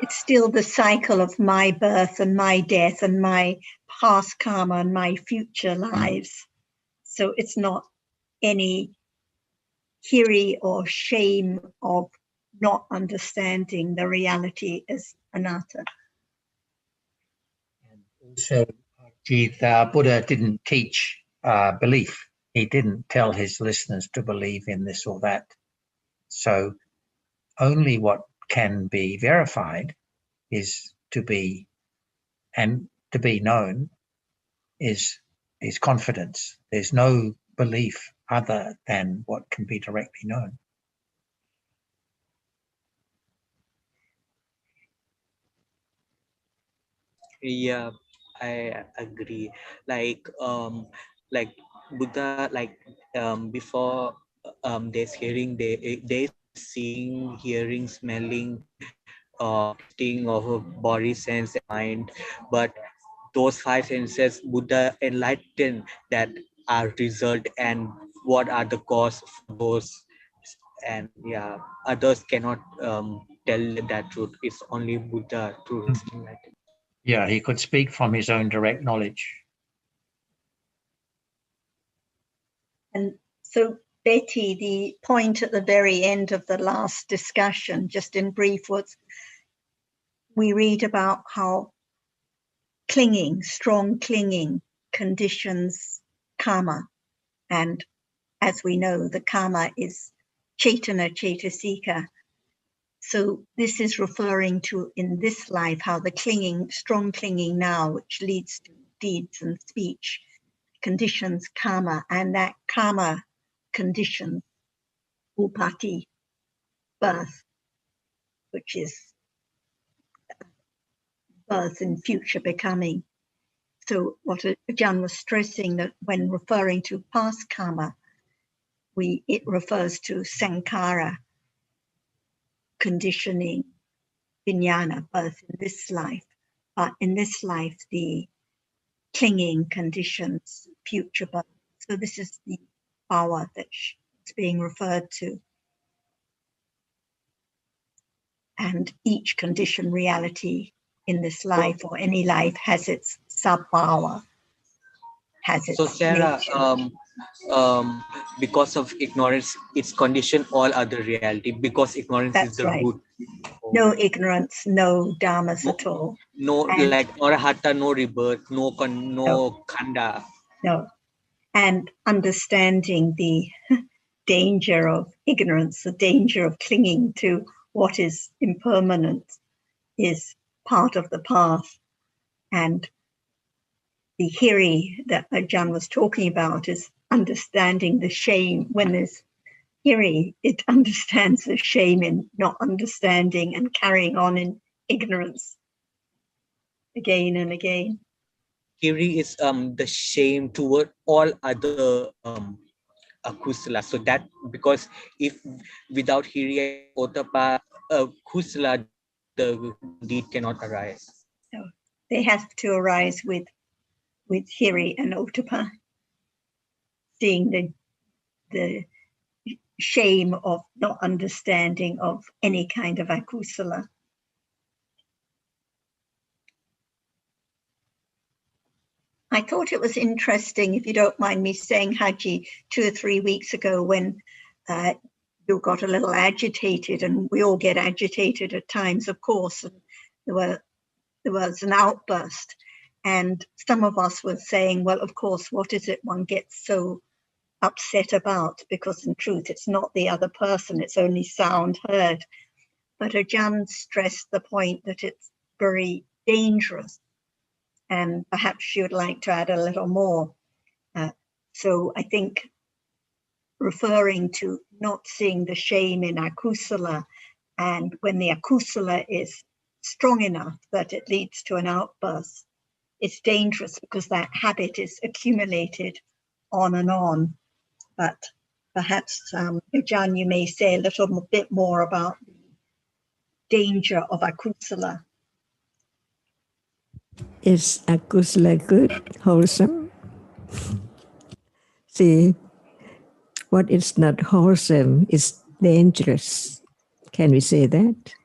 It's still the cycle of my birth and my death and my past karma and my future lives. So it's not any hiri or shame of not understanding the reality as anatta. So, Buddha didn't teach belief. He didn't tell his listeners to believe in this or that. So only what can be verified is to be known is confidence. There's no belief other than what can be directly known. Yeah, I agree. Like Buddha, before there's hearing, there's seeing, hearing, smelling, tasting of a body sense and mind. But those five senses, Buddha enlightened that are result and what are the cause for those. And yeah, others cannot tell that truth. It's only Buddha truly enlightened. Yeah, he could speak from his own direct knowledge. And so, Betty, the point at the very end of the last discussion, just in brief, was we read about how clinging, strong clinging, conditions karma, and as we know, the karma is Chaitana Chaitasika. So this is referring to in this life how the clinging, strong clinging now, which leads to deeds and speech, conditions karma, and that karma conditions upati, birth, which is birth in future becoming. So what Ajahn was stressing, that when referring to past karma, it refers to sankhara, conditioning, vijnana, birth in this life. But in this life, the clinging conditions, future birth. So this is the power that's being referred to. And each conditioned reality in this life or any life has its sub-power, has its So Sarah, nature. because of ignorance, it's conditioned all other reality because ignorance is That's the right. root. No ignorance, no dharmas at all. No, And like arahata, no rebirth, no khanda. no. And understanding the danger of ignorance, the danger of clinging to what is impermanent is part of the path. And the hiri that Ajahn was talking about is understanding the shame. When there's hiri, it understands the shame in not understanding and carrying on in ignorance again and again. Hiri is the shame toward all other kusala. So that because if without hiri otapa kusala, the deed cannot arise. So they have to arise with hiri and otapa, seeing the shame of not understanding of any kind of akusala. I thought it was interesting, if you don't mind me saying, Haji, 2 or 3 weeks ago when you got a little agitated, and we all get agitated at times, of course, and there was an outburst, and some of us were saying, well, of course, what is it one gets so upset about? Because in truth, it's not the other person, it's only sound heard. But Ajahn stressed the point that it's very dangerous. And perhaps you would like to add a little more. So I think referring to not seeing the shame in akusala, and when the akusala is strong enough that it leads to an outburst, it's dangerous because that habit is accumulated on and on. But perhaps, Ajahn, you may say a little bit more about the danger of akusala. Is akusala good, wholesome? See, what is not wholesome is dangerous. Can we say that?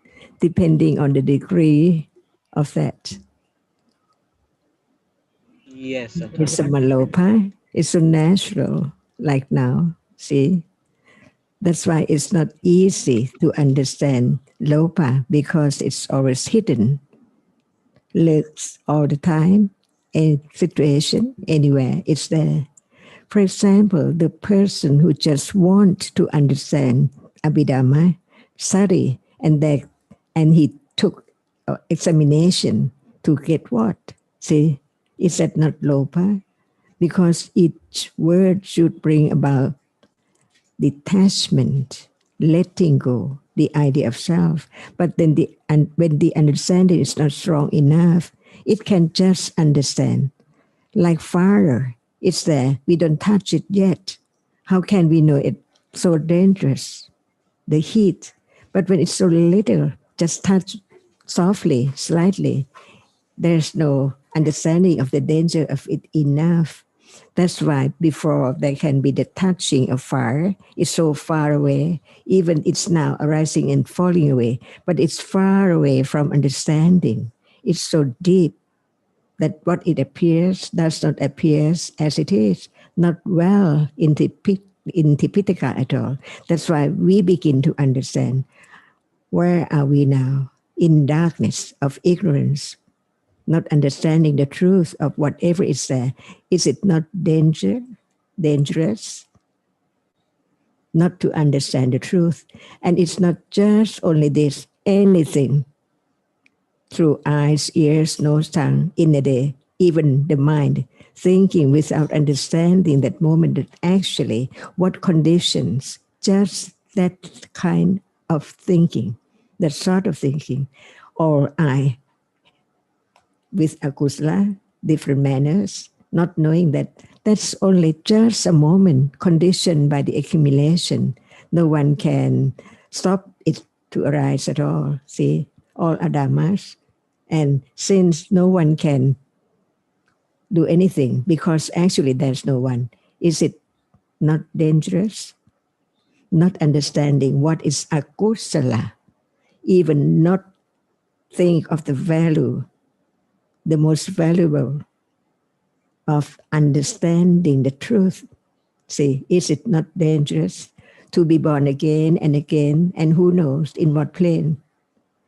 Depending on the degree of that. Yes. It's a malopa. It's so natural, like now. See? That's why it's not easy to understand lopa, because it's always hidden. Lurks all the time, any situation, anywhere, it's there. For example, the person who just wants to understand Abhidhamma, study, and he took examination to get what? See, is that not lopa? Because each word should bring about detachment, letting go, the idea of self. But then when the understanding is not strong enough, it can just understand. Like fire, it's there. We don't touch it yet. How can we know it's so dangerous? The heat. But when it's so little, just touch softly, slightly, there's no understanding of the danger of it enough. That's why before there can be the touching of fire, it's so far away. Even it's now arising and falling away, but it's far away from understanding. It's so deep that what it appears does not appear as it is, not well in Tipitaka at all. That's why we begin to understand, where are we now? In darkness of ignorance, not understanding the truth of whatever is there. Is it not dangerous? not to understand the truth. And it's not just only this, anything through eyes, ears, nose, tongue in a day, even the mind, thinking without understanding that moment that actually what conditions just that kind of thinking, that sort of thinking, or I with akusala, different manners, not knowing that that's only just a moment conditioned by the accumulation. No one can stop it to arise at all. See, all are dhammas. And since no one can do anything, because actually there's no one, is it not dangerous? Not understanding what is akusala, even not think of the value, the most valuable of understanding the truth. See, is it not dangerous to be born again and again, and who knows in what plane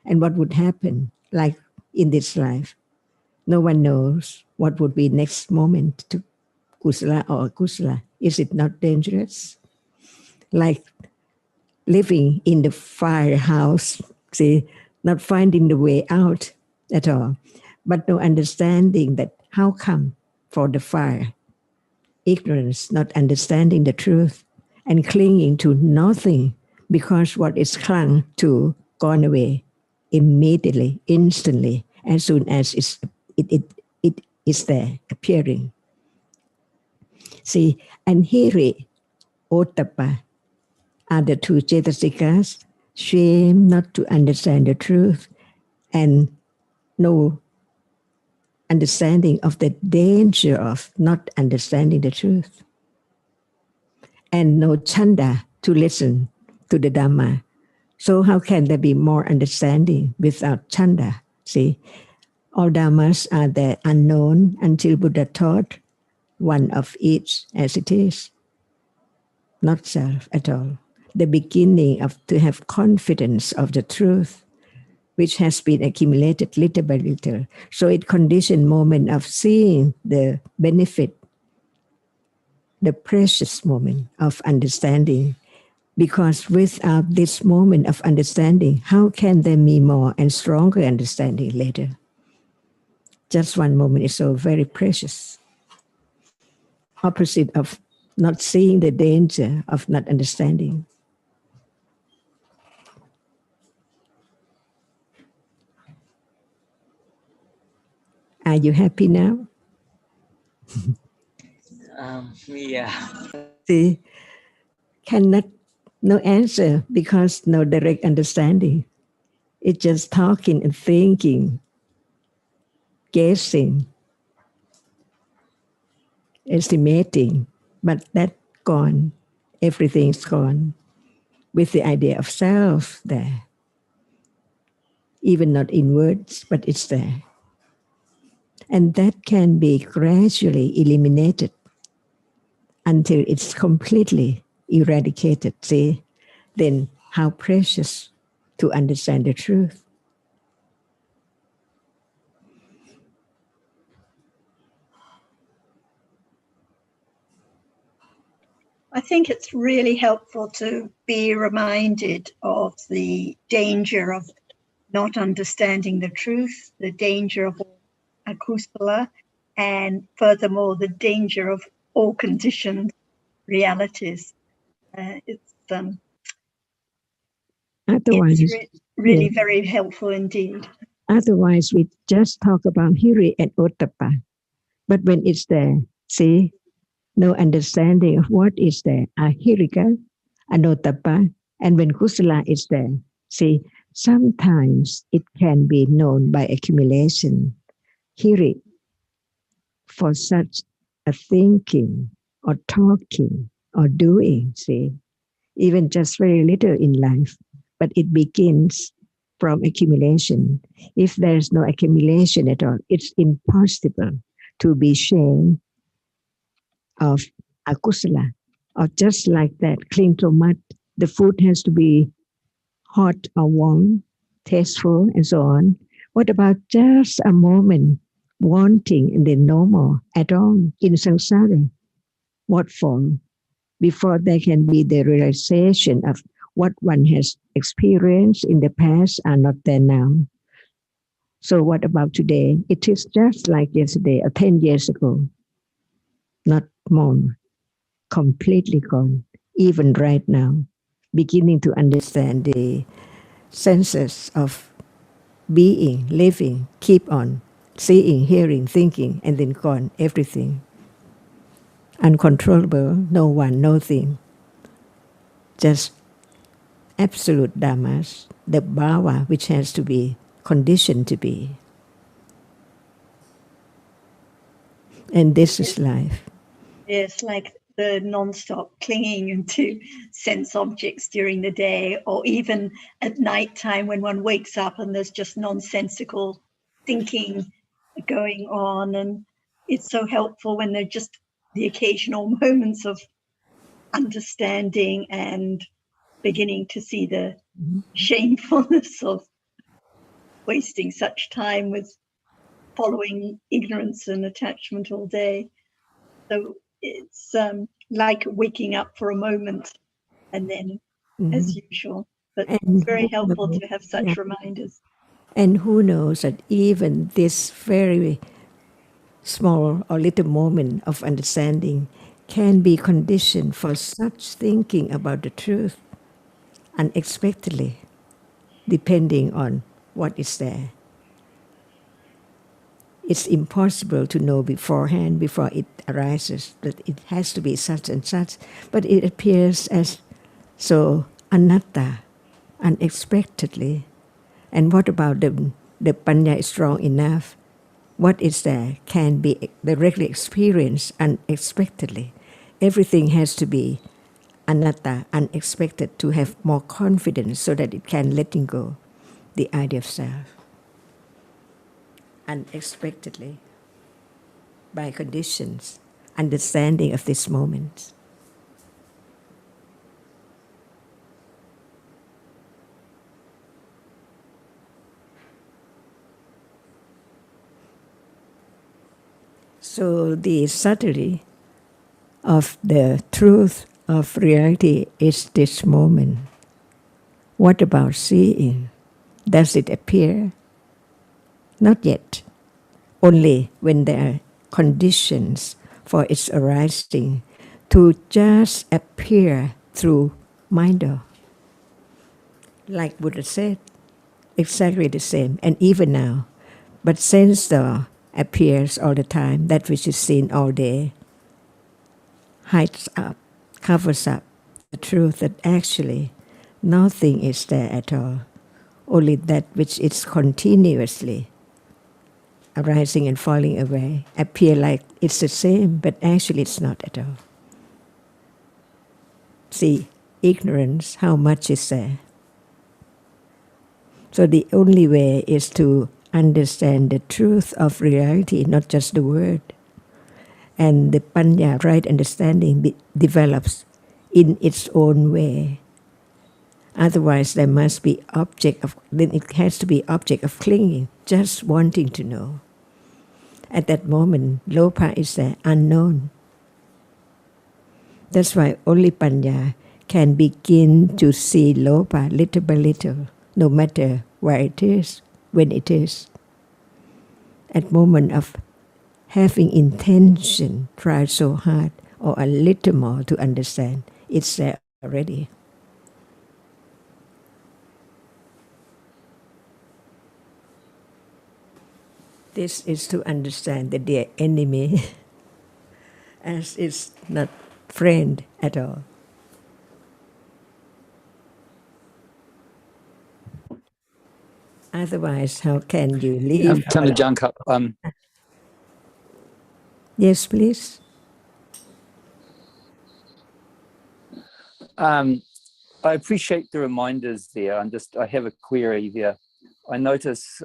and what would happen, like in this life? No one knows what would be next moment to kusala or akusala. Is it not dangerous? Like living in the firehouse, see, not finding the way out at all, but no understanding that how come for the fire. Ignorance, not understanding the truth, and clinging to nothing because what is clung to gone away immediately, instantly, as soon as it is there, appearing. See, and hiri, ottappa, are the two cetasikas, shame not to understand the truth, and no understanding of the danger of not understanding the truth, and no chanda to listen to the Dhamma. So how can there be more understanding without chanda? See, all Dhammas are there unknown until Buddha taught, one of each as it is, not self at all. The beginning of to have confidence of the truth, which has been accumulated little by little. So it conditioned moment of seeing the benefit, the precious moment of understanding. Because without this moment of understanding, how can there be more and stronger understanding later? Just one moment is so very precious. Opposite of not seeing the danger of not understanding. Are you happy now? Yeah. See, cannot, no answer because no direct understanding. It's just talking and thinking, guessing, estimating, but that gone. Everything's gone with the idea of self there. Even not in words, but it's there. And that can be gradually eliminated until it's completely eradicated. See, then how precious to understand the truth. I think it's really helpful to be reminded of the danger of not understanding the truth, the danger of akusala, and furthermore, the danger of all conditioned realities. Otherwise, it's really very helpful indeed. Otherwise, we just talk about hiri and ottappa. But when it's there, see, no understanding of what is there, ahirika, anottappa, and when kusala is there, see, sometimes it can be known by accumulation. Hiri, for such a thinking or talking or doing, see, even just very little in life, but it begins from accumulation. If there's no accumulation at all, it's impossible to be ashamed of akusala, or just like that, cling to mud. The food has to be hot or warm, tasteful, and so on. What about just a moment wanting and then no more at all in samsara? What form? before there can be the realization of what one has experienced in the past are not there now. So what about today? It is just like yesterday or 10 years ago, not more, completely gone, even right now, beginning to understand the senses of being, living, keep on, seeing, hearing, thinking, and then gone, everything. Uncontrollable, no one, no thing. Just absolute dhammas, the bhava which has to be conditioned to be. And this is life. Yes, like the non-stop clinging to sense objects during the day, or even at night time when one wakes up and there's just nonsensical thinking going on. And it's so helpful when there are just the occasional moments of understanding and beginning to see the shamefulness of wasting such time with following ignorance and attachment all day. So it's like waking up for a moment and then as usual. But it's very helpful to have such reminders. And who knows that even this very small or little moment of understanding can be conditioned for such thinking about the truth unexpectedly, depending on what is there. It's impossible to know beforehand, before it arises, that it has to be such and such, but it appears as so anatta, unexpectedly. And what about the panya is strong enough? What is there can be directly experienced unexpectedly. Everything has to be anatta, unexpected, to have more confidence so that it can letting go the idea of self unexpectedly by conditions, understanding of this moment. So the subtlety of the truth of reality is this moment. What about seeing? Does it appear? Not yet. Only when there are conditions for its arising to just appear through mind. Like Buddha said, exactly the same, and even now. But sense appears all the time, that which is seen all day, hides up, covers up the truth that actually nothing is there at all, only that which is continuously arising and falling away, appear like it's the same, but actually it's not at all. See, ignorance, how much is there? So the only way is to understand the truth of reality, not just the word. And the panya, right understanding, develops in its own way. Otherwise, there must be then it has to be object of clinging, just wanting to know. At that moment, lopa is there, unknown. That's why only panya can begin to see lopa little by little, no matter where it is, when it is. At moment of having intention, try so hard, or a little more to understand, it's there already. This is to understand that their enemy as it's not friend at all. Otherwise, how can you live? Kind of junk up. Yes, please. I appreciate the reminders there. I have a query there. I notice,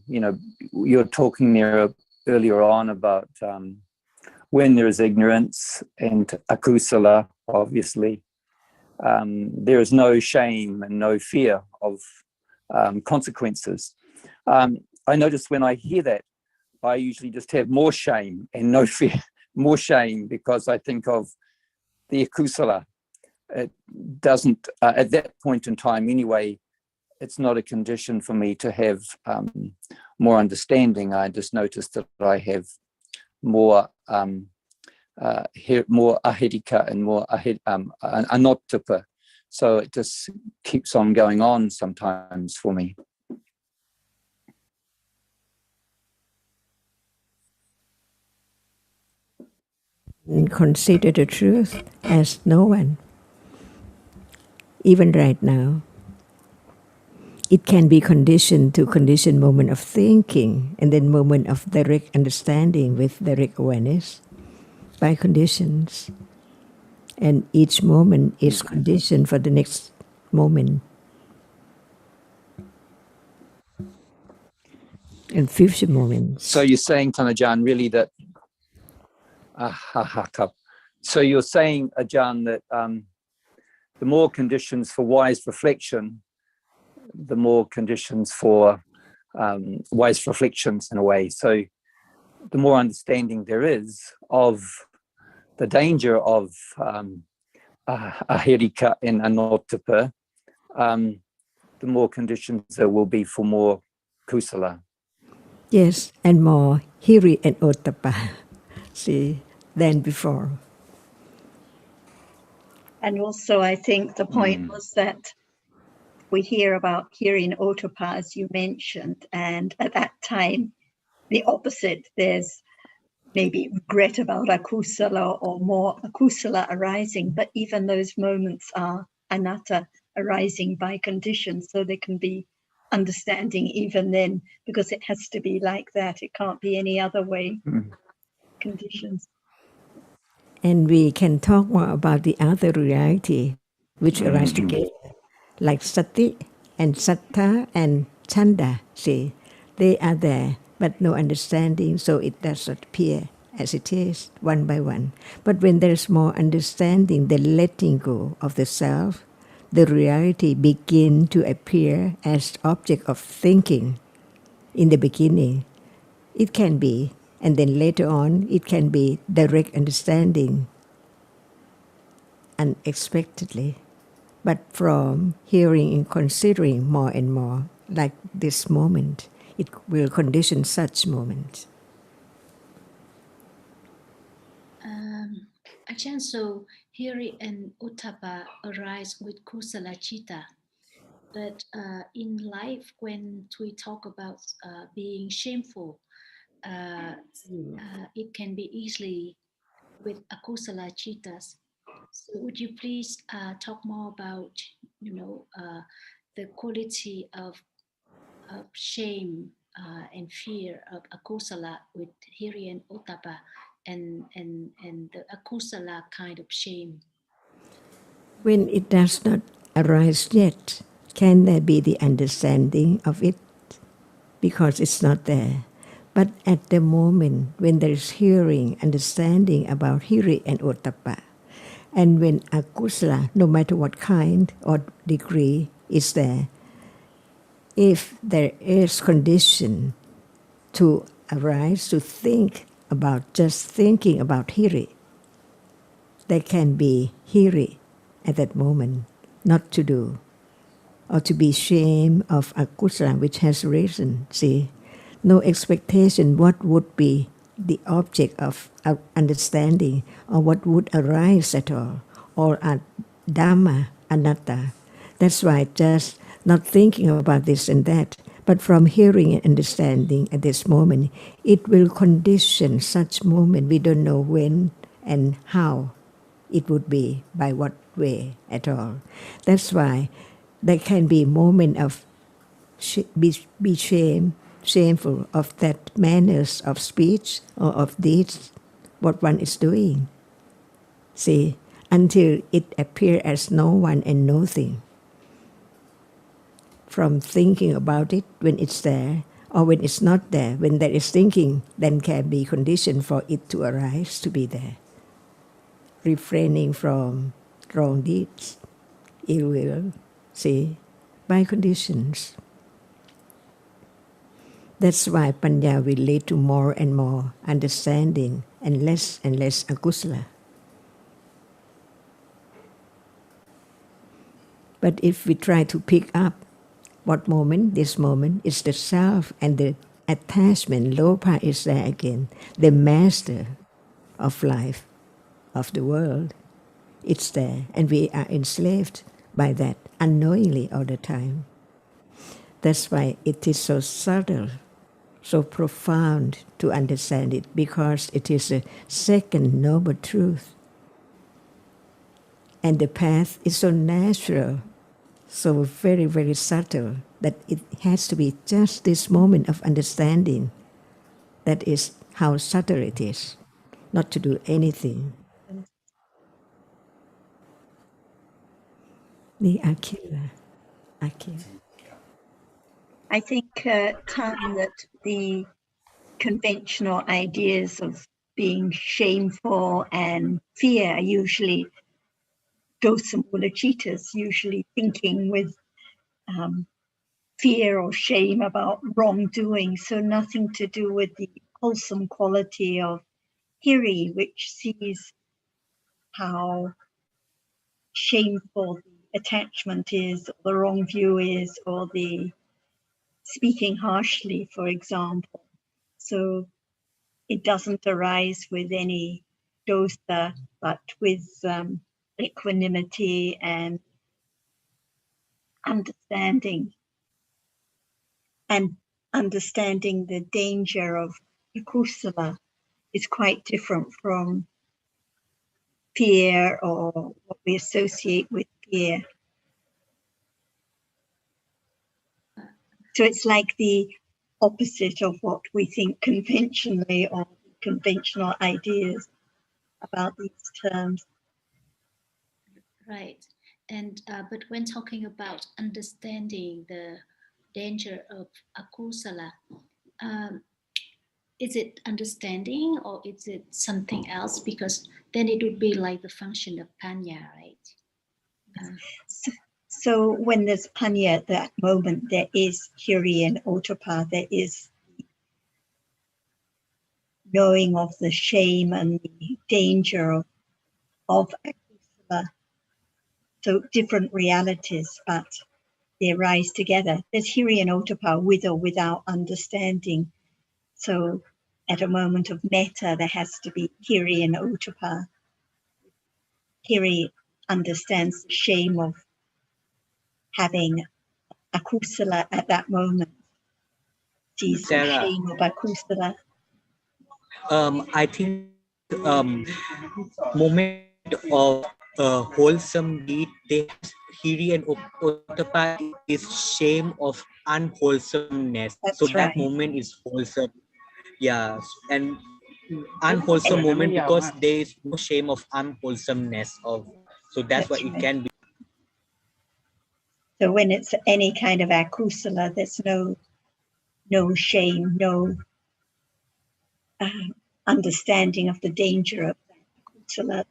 you're talking there earlier on about when there is ignorance and akusala, obviously, there is no shame and no fear of consequences. I notice when I hear that, I usually just have more shame and no fear, more shame, because I think of the akusala. It doesn't, at that point in time anyway, it's not a condition for me to have more understanding. I just noticed that I have more more ahirika and more anottapa. So it just keeps on going on sometimes for me. And consider the truth as no one. Even right now, it can be conditioned to conditioned moment of thinking and then moment of direct understanding with direct awareness by conditions. And each moment is conditioned for the next moment and future moments. So you're saying, Tanajan, really that so you're saying, Ajahn, that the more conditions for wise reflection, the more conditions for wise reflections in a way. So the more understanding there is of the danger of ahirika and anottapa, the more conditions there will be for more kusala. Yes, and more hiri and ottappa, see, than before. And also, I think the point was that we hear about hearing ottappa, as you mentioned, and at that time, the opposite, there's maybe regret about akusala or more akusala arising, but even those moments are anatta, arising by conditions, so there can be understanding even then, because it has to be like that. It can't be any other way. Conditions. And we can talk more about the other reality which arise together, like sati and sattha and chanda. See, they are there, but no understanding, so it does not appear as it is, one by one. But when there is more understanding, the letting go of the self, the reality begin to appear as object of thinking. In the beginning, it can be, and then later on, it can be direct understanding unexpectedly. But from hearing and considering more and more, like this moment, it will condition such moments. Ajahn, so hiri and ottappa arise with kusala citta. But in life, when we talk about being shameful, it can be easily with akusala cittas. So would you please talk more about, the quality of shame and fear of akusala with hiri and ottappa, and the akusala kind of shame? When it does not arise yet, can there be the understanding of it? Because it's not there. But at the moment when there is hearing, understanding about hiri and ottappa, and when akusala, no matter what kind or degree, is there, if there is condition to arise, to think about, just thinking about hiri, there can be hiri at that moment, not to do, or to be shame of akusala which has risen. See, no expectation what would be the object of understanding, or what would arise at all, or Dhamma, anatta. That's why just not thinking about this and that, but from hearing and understanding at this moment, it will condition such moment. We don't know when and how it would be, by what way at all. That's why there can be a moment of be shameful of that manners of speech or of deeds, what one is doing. See, until it appears as no one and nothing. From thinking about it when it's there, or when it's not there, when there is thinking, then can be condition for it to arise, to be there. Refraining from wrong deeds, ill will, see, by conditions. That's why Panya will lead to more and more understanding and less akusala. But if we try to pick up what moment, this moment is the self and the attachment, lopa is there again, the master of life, of the world. It's there, and we are enslaved by that unknowingly all the time. That's why it is so subtle, so profound to understand it, because it is a second noble truth. And the path is so natural, so very, very subtle, that it has to be just this moment of understanding. That is how subtle it is, not to do anything. The Akira. I think, Tan, that the conventional ideas of being shameful and fear are usually dosa mulacitas, usually thinking with fear or shame about wrongdoing, so nothing to do with the wholesome quality of hiri, which sees how shameful the attachment is, or the wrong view is, or the speaking harshly, for example. So it doesn't arise with any dosa, but with equanimity and understanding. And understanding the danger of akusala is quite different from fear or what we associate with fear. So it's like the opposite of what we think conventionally, or conventional ideas about these terms. Right. And but when talking about understanding the danger of akusala, is it understanding or is it something else? Because then it would be like the function of panya, right? So when there's panya at that moment, there is hiri and ottappa, there is knowing of the shame and the danger of akusala. So different realities, but they arise together. There's hiri and ottappa with or without understanding. So at a moment of metta, there has to be hiri and ottappa. Hiri understands the shame of having akusala at that moment. Sees the Sarah, shame of akusala. I think moment of wholesome deed, they hiri and ottappa is shame of unwholesomeness. That's so right. that moment is wholesome. Yeah, and unwholesome moment because there is no shame of unwholesomeness of. So that's why it can be. So when it's any kind of akusala, there's no shame, no understanding of the danger of akusala.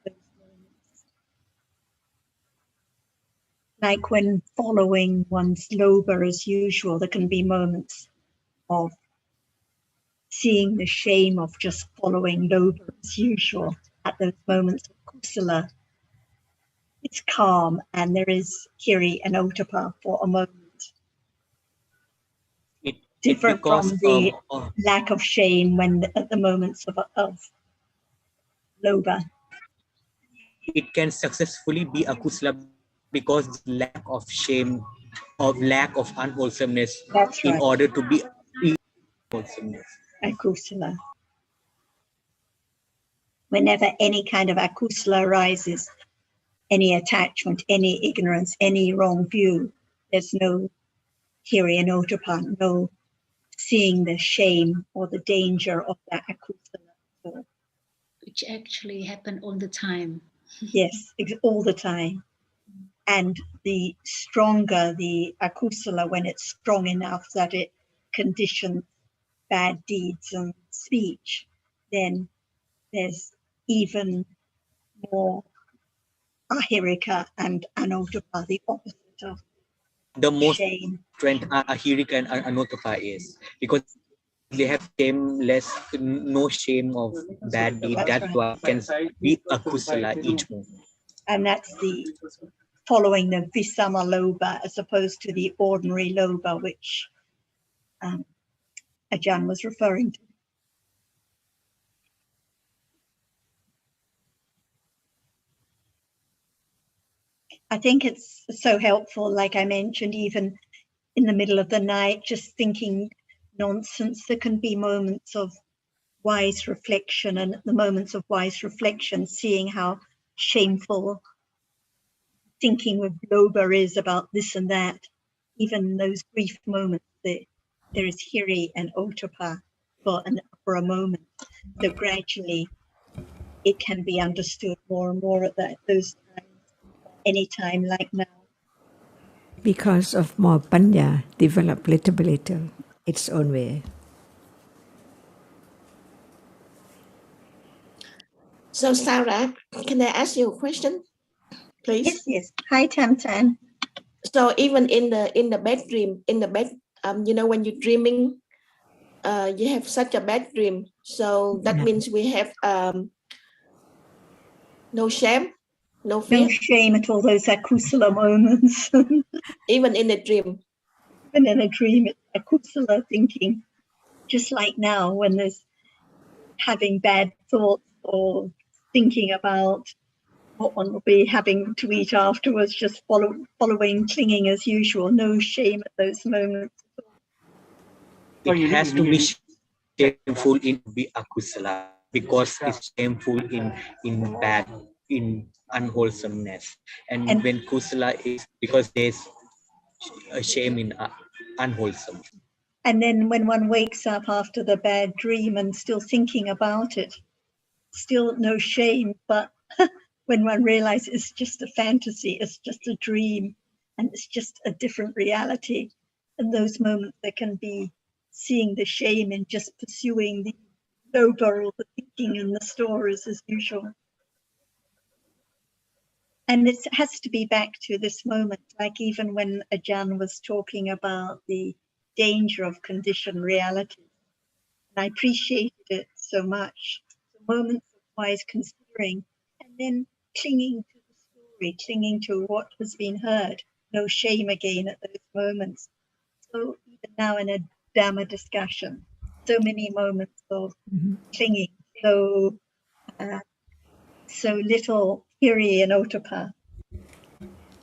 Like when following one's lobha as usual, there can be moments of seeing the shame of just following lobha as usual. At those moments of kusala, it's calm and there is hiri and ottappa for a moment. Different from the lack of shame when at the moments of lobha. It can successfully be akusala because lack of shame, of lack of unwholesomeness. That's right. In order to be wholesomeness. Akusala. Whenever any kind of akusala arises, any attachment, any ignorance, any wrong view, there's no hiri and ottappa, no seeing the shame or the danger of that akusala. Which actually happen all the time. Yes, all the time. And the stronger the akusala, when it's strong enough that it conditions bad deeds and speech, then there's even more ahirika and anottappa, the opposite of the most shame. strength ahirika and anottappa is because they have shameless, no shame of bad deed. That's why it can be akusala each moment. And that's the following the Visama Loba as opposed to the ordinary Loba, which Ajahn was referring to. I think it's so helpful, like I mentioned, even in the middle of the night, just thinking nonsense. There can be moments of wise reflection, and at the moments of wise reflection, seeing how shameful thinking with Loba is about this and that. Even those brief moments, there is Hiri and Otapa for a moment. So gradually it can be understood more and more at those times, any time like now. Because of more panya, develop little by little, its own way. So Sarah, can I ask you a question, please? Yes, yes. Hi, Tam Tam. So even in the bad dream, you know, when you're dreaming, you have such a bad dream. So that means we have no shame, no fear. No shame at all those akusala moments. Even in a dream. Even in a dream, it's akusala thinking. Just like now, when there's having bad thoughts or thinking about what one will be having to eat afterwards, just following, clinging as usual. No shame at those moments. It has to be shameful in be akusala because it's shameful in bad, in unwholesomeness, and when kusala is because there's a shame in unwholesome. And then when one wakes up after the bad dream and still thinking about it, still no shame, but when one realizes it's just a fantasy, it's just a dream, and it's just a different reality. In those moments, there can be seeing the shame in just pursuing the loba or the thinking and the stories as usual. And it has to be back to this moment, like even when Ajahn was talking about the danger of conditioned reality. And I appreciated it so much. The moments of wise considering, and then clinging to the story, clinging to what has been heard. No shame again at those moments. So even now in a Dhamma discussion, so many moments of clinging, so little Hiri and Otapa.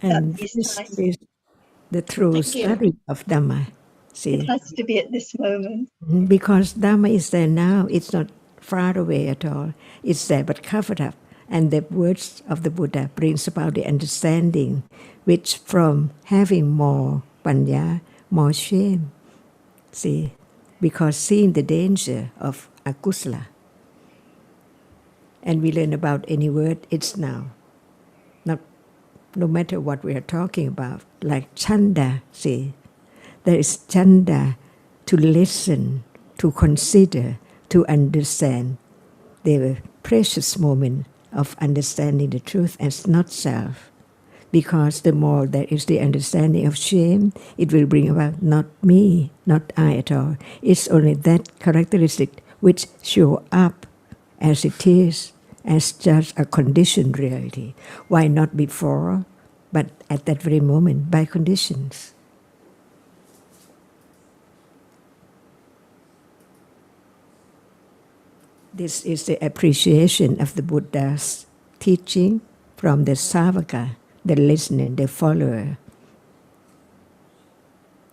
And this is the true study of Dhamma. See? It has to be at this moment. Because Dhamma is there now. It's not far away at all. It's there but covered up. And the words of the Buddha brings about the understanding, which from having more panya, more shame. See? Because seeing the danger of akusala. And we learn about any word, it's now. No matter what we are talking about, like chanda, see, there is chanda to listen, to consider, to understand. The precious moment of understanding the truth as not self. Because the more there is the understanding of shame, it will bring about not me, not I at all. It's only that characteristic which show up as it is, as just a conditioned reality. Why not before, but at that very moment, by conditions? This is the appreciation of the Buddha's teaching from the Savaka, the listener, the follower.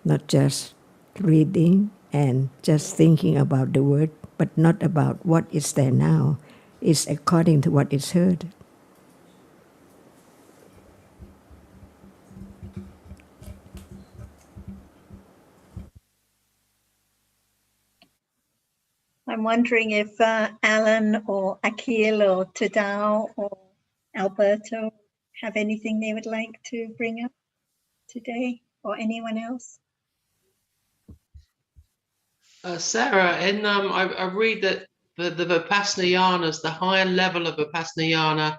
Not just reading and just thinking about the word, but not about what is there now. It's according to what is heard. I'm wondering if Alan or Akil or Tadao or Alberto have anything they would like to bring up today, or anyone else? Sarah, I read that the Vipassanayanas, the higher level of Vipassana,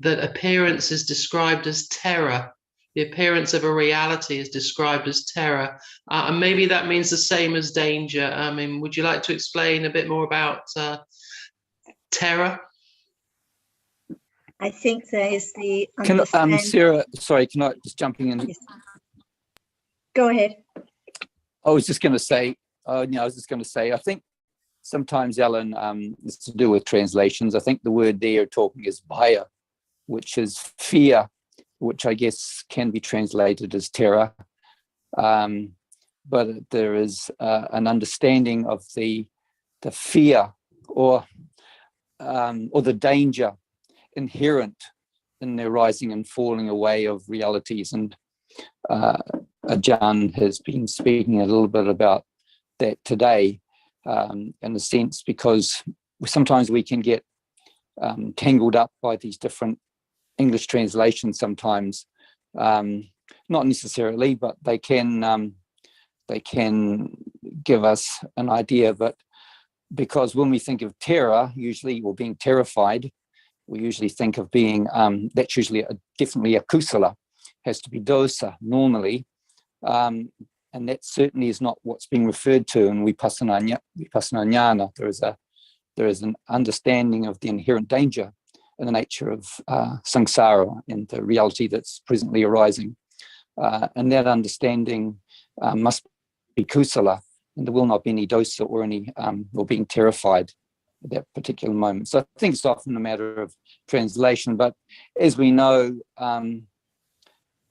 that appearance is described as terror. The appearance of a reality is described as terror. And maybe that means the same as danger. I mean, would you like to explain a bit more about terror? I think there is the Can understanding. Sarah, sorry, can I just jumping in? Yes. Go ahead. I was just going to say, I think sometimes, Alan, it's to do with translations. I think the word there talking is bhaya, which is fear, which I guess can be translated as terror. But there is an understanding of the fear or the danger inherent in the rising and falling away of realities. And Ajahn has been speaking a little bit about that today, in a sense, because sometimes we can get tangled up by these different English translations sometimes, not necessarily, but they can give us an idea. But because when we think of terror, usually, or being terrified, we usually think of being, that's usually definitely a kusala, has to be dosa normally. And that certainly is not what's being referred to in vipassana jnana. There is an understanding of the inherent danger in the nature of samsara and the reality that's presently arising. And that understanding must be kusala, and there will not be any dosa or any or being terrified at that particular moment. So I think it's often a matter of translation, but as we know,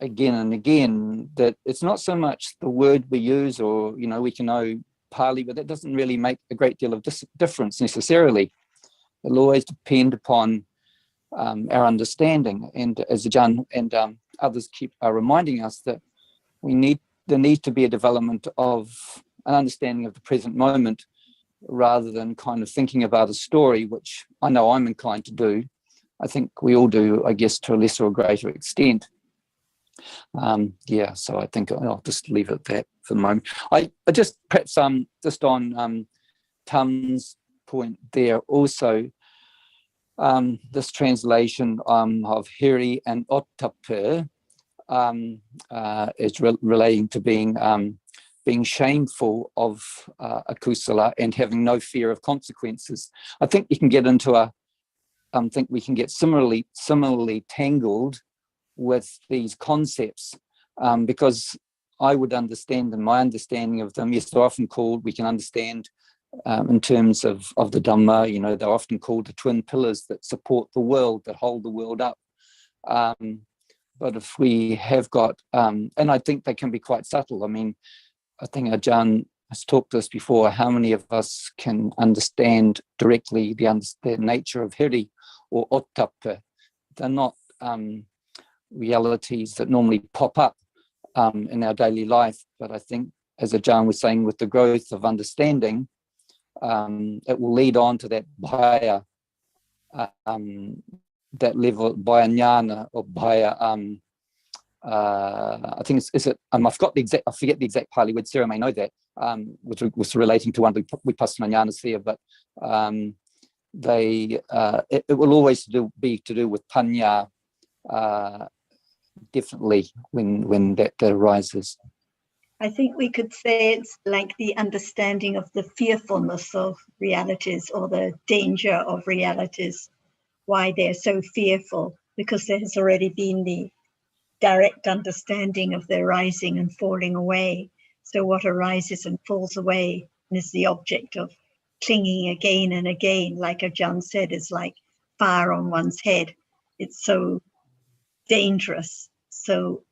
again and again, that it's not so much the word we use, or we can know Pali, but that doesn't really make a great deal of difference necessarily. It'll always depend upon our understanding, and as Ajahn and others keep reminding us that there needs to be a development of an understanding of the present moment, rather than kind of thinking about a story, which I know I'm inclined to do. I think we all do, I guess, to a lesser or greater extent. So I think I'll just leave it at that for the moment. I just perhaps just on Tam's point there also, this translation of hiri and ottappa is relating to being shameful of a kusala and having no fear of consequences. I think you can get into we can get similarly tangled with these concepts, because I would understand, in my understanding of them, yes, they're often called, we can understand in terms of the Dhamma, they're often called the twin pillars that support the world, that hold the world up. But if we have got, and I think they can be quite subtle. I mean, I think Ajahn has talked to us before, how many of us can understand directly the nature of hiri or ottappa? They're not realities that normally pop up in our daily life, but I think, as Ajahn was saying, with the growth of understanding, it will lead on to that bhaya, that level, bhaya jnana, or bhaya, I think I forget the exact Pali word, Sarah may know that, which was relating to one of the vipassana jnanas there, but it will always be to do with panya, definitely when that arises. I think we could say it's like the understanding of the fearfulness of realities, or the danger of realities, why they're so fearful, because there has already been the direct understanding of their rising and falling away. So what arises and falls away is the object of clinging again and again, like Ajahn said, is like fire on one's head. It's so dangerous. So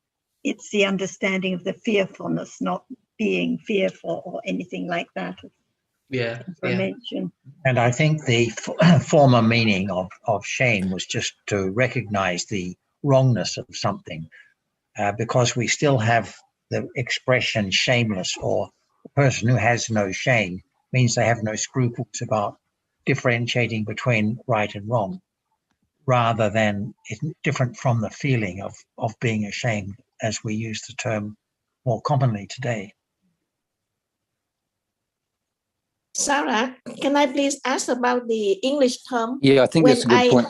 it's the understanding of the fearfulness, not being fearful or anything like that. Yeah. And I think the former meaning of shame was just to recognize the wrongness of something, because we still have the expression shameless, or a person who has no shame means they have no scruples about differentiating between right and wrong, rather than it's different from the feeling of being ashamed as we use the term more commonly today. Sarah, can I please ask about the English term? Yeah, I think that's a good point.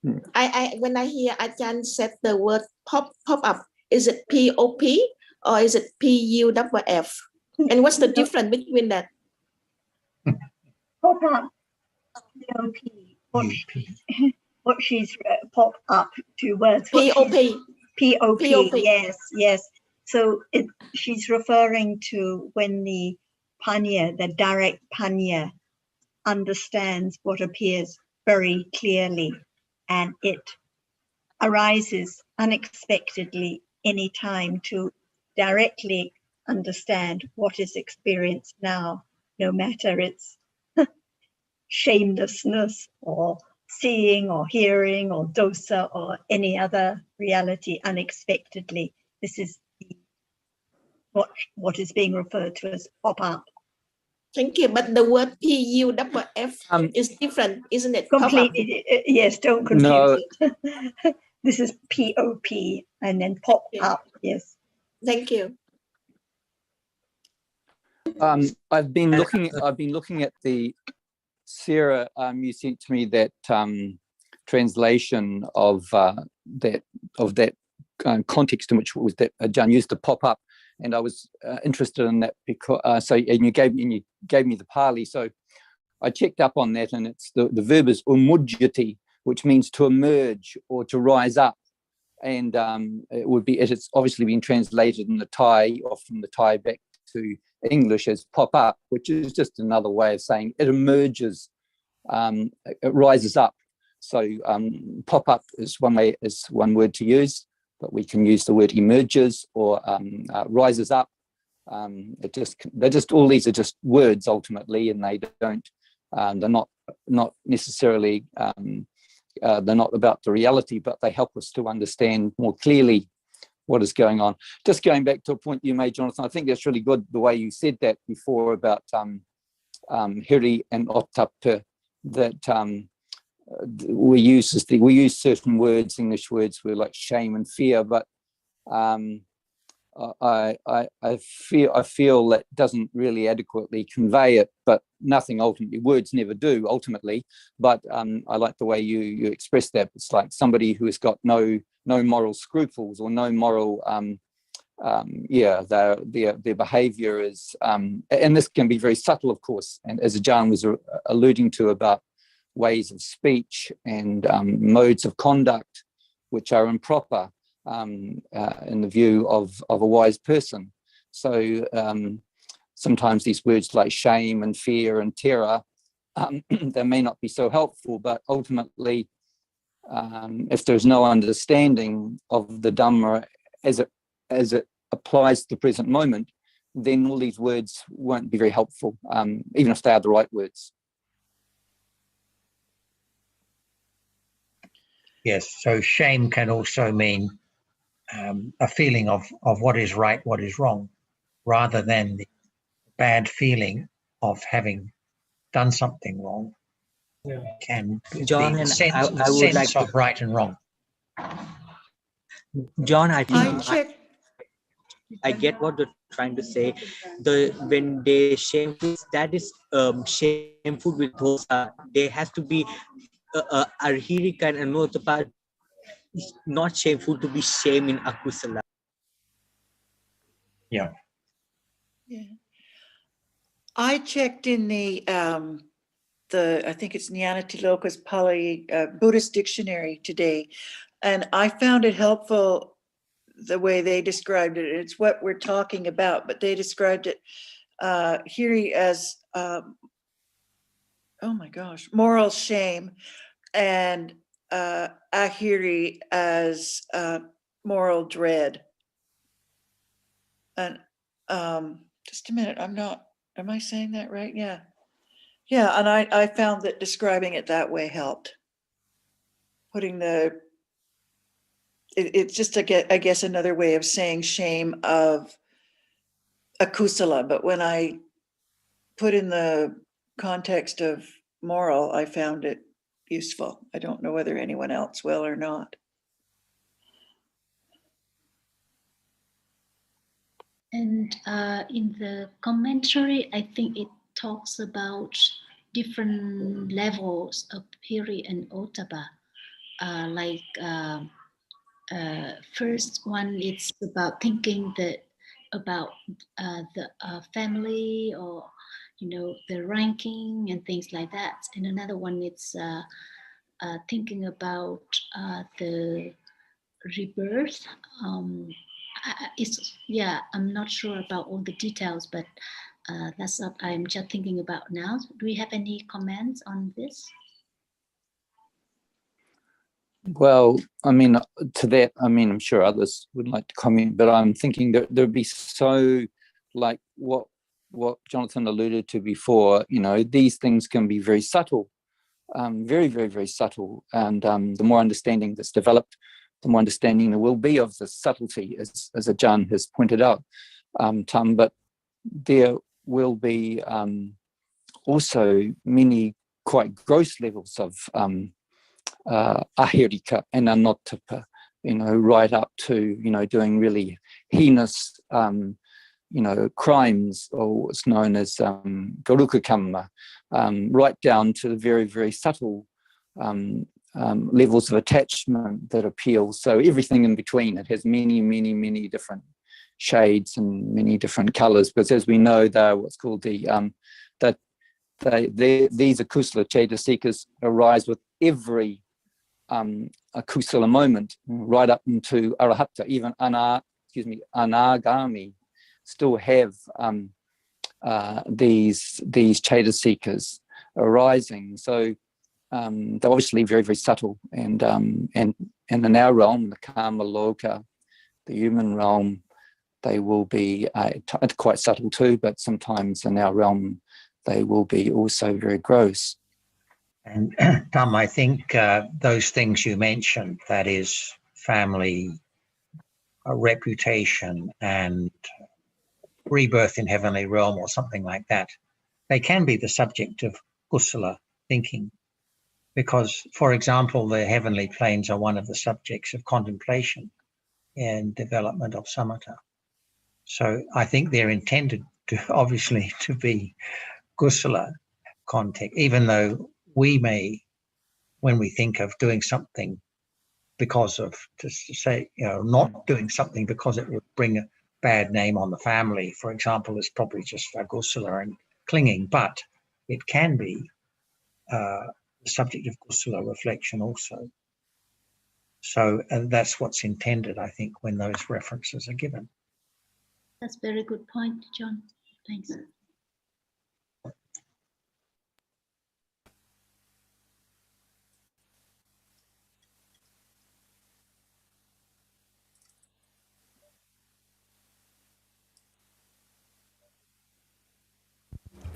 When I hear Ajahn said the word pop up, is it POP or is it PUFF? And what's the difference between that? Pop up, POP. What she's pop up two words. P-O-P. P-O-P, yes. So she's referring to when the panya, the direct panya, understands what appears very clearly, and it arises unexpectedly any time to directly understand what is experienced now, no matter its shamelessness or seeing or hearing or dosa or any other reality unexpectedly. This is what is being referred to as pop-up. Thank you. But the word P-U-F-F is different, isn't it? Completely, yes, don't confuse it. This is P-O-P and then pop up, yes. Thank you. I've been looking at the Sarah. You sent to me that translation of that context in which was that Ajahn used to pop up, and I was interested in that because and you gave me the Pali, so I checked up on that, and it's the verb is umujjati, which means to emerge or to rise up, and it's obviously been translated in the Thai or from the Thai back to English as pop up, which is just another way of saying it emerges, it rises up. So pop up is one word to use, but we can use the word emerges or rises up. They're just all these are just words ultimately, and they don't they're not necessarily they're not about the reality, but they help us to understand more clearly what is going on. Just going back to a point you made, Jonathan, I think that's really good the way you said that before about hiri and ottappa, that we use certain words, English words, like shame and fear, but I feel that doesn't really adequately convey it, but nothing ultimately, words never do ultimately, but I like the way you express that. It's like somebody who has got no moral scruples or no moral their behavior is and this can be very subtle, of course, and as Ajahn was alluding to about ways of speech and modes of conduct which are improper in the view of a wise person. So sometimes these words like shame and fear and terror, they may not be so helpful, but ultimately if there's no understanding of the Dhamma as it applies to the present moment, then all these words won't be very helpful, even if they are the right words. Yes, so shame can also mean a feeling of what is right, what is wrong, rather than the bad feeling of having done something wrong. Can John, the and sense, I would like of right and wrong. John, I think I get what you're trying to say. When they shameful, that is shameful with dosa. There has to be arhirika and anotapa. It's not shameful to be shame in akusala. Yeah. I checked in the I think it's Nyanatiloka's Pali Buddhist dictionary today, and I found it helpful the way they described it. It's what we're talking about, but they described it hiri as moral shame, and ahiri as moral dread. And just a minute, am I saying that right? Yeah, and I found that describing it that way helped. Putting it's just I guess another way of saying shame of akusala, but when I put in the context of moral, I found it useful. I don't know whether anyone else will or not. And in the commentary, I think it talks about different levels of hiri and ottappa. First one, it's about thinking about the family, or the ranking and things like that. And another one, it's thinking about the rebirth. I'm not sure about all the details, but that's what I'm just thinking about now. Do we have any comments on this? Well, I mean, to that, I mean, I'm sure others would like to comment, but I'm thinking that there'd be so, like what Jonathan alluded to before, you know, these things can be very subtle, very, very, very subtle. And the more understanding that's developed, the more understanding there will be of the subtlety, as Ajahn has pointed out, Tam. But there will be also many quite gross levels of ahirika and anotapa, you know, right up to, you know, doing really heinous, you know, crimes, or what's known as garuka kamma, right down to the very, very subtle levels of attachment that appeal. So everything in between, it has many, many, many different shades and many different colors, because as we know, they're what's called these akusala cetasikas arise with every akusala moment, right up into arahata. Even anagami still have these cetasikas arising. So they're obviously very, very subtle, and in our realm, the kama loka, the human realm, they will be quite subtle too, but sometimes in our realm they will be also very gross. And Dhamma, I think those things you mentioned, that is family, reputation, and rebirth in heavenly realm or something like that, they can be the subject of kusala thinking. Because, for example, the heavenly planes are one of the subjects of contemplation and development of samatha. So I think they're intended to, obviously, to be kusala context, even though we may, when we think of doing something because of, just to say, you know, not doing something because it would bring a bad name on the family, for example, is probably just kusala and clinging, but it can be the subject of kusala reflection also. So that's what's intended, I think, when those references are given. That's a very good point, John. Thanks.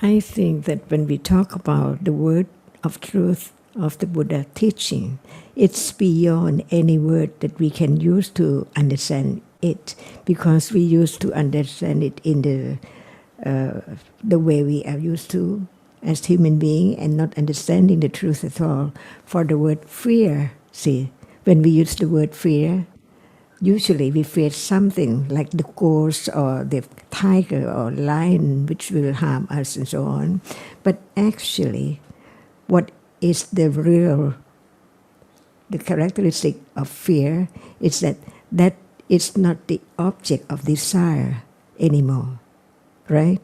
I think that when we talk about the word of truth of the Buddha teaching, it's beyond any word that we can use to understand it, because we used to understand it in the way we are used to as human beings, and not understanding the truth at all. For the word fear, see, when we use the word fear, usually we fear something like the ghost or the tiger or lion which will harm us and so on. But actually, what is the characteristic of fear is that is not the object of desire anymore, right?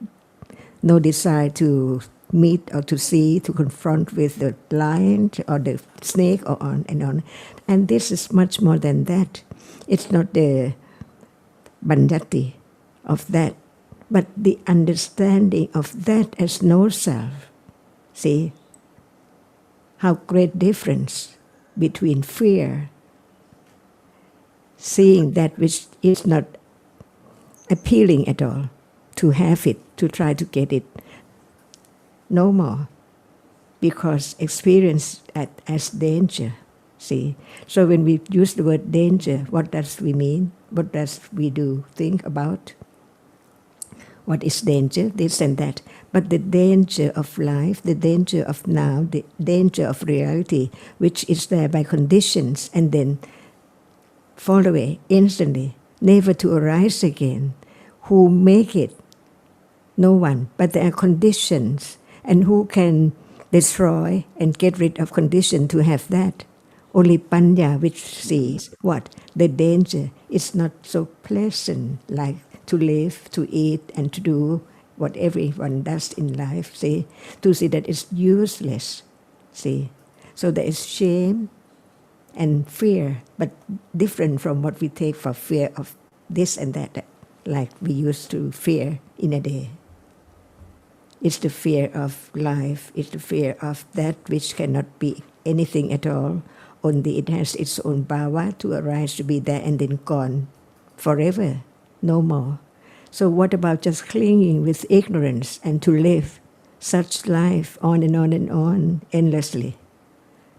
No desire to meet or to see, to confront with the lion or the snake or on and on. And this is much more than that. It's not the bandhati of that, but the understanding of that as no self. See how great difference between fear, seeing that which is not appealing at all, to have it, to try to get it, no more, because experience as danger. See, so when we use the word danger, what does we mean? What does we do think about? What is danger? This and that. But the danger of life, the danger of now, the danger of reality, which is there by conditions and then fall away instantly, never to arise again. Who make it? No one. But there are conditions, and who can destroy and get rid of condition to have that? Only Panya, which sees what? The danger. It's not so pleasant like to live, to eat, and to do what everyone does in life, see? To see that it's useless, see? So there is shame and fear, but different from what we take for fear of this and that, like we used to fear in a day. It's the fear of life, it's the fear of that which cannot be anything at all, only it has its own bhava to arise, to be there and then gone forever, no more. So what about just clinging with ignorance and to live such life on and on and on endlessly?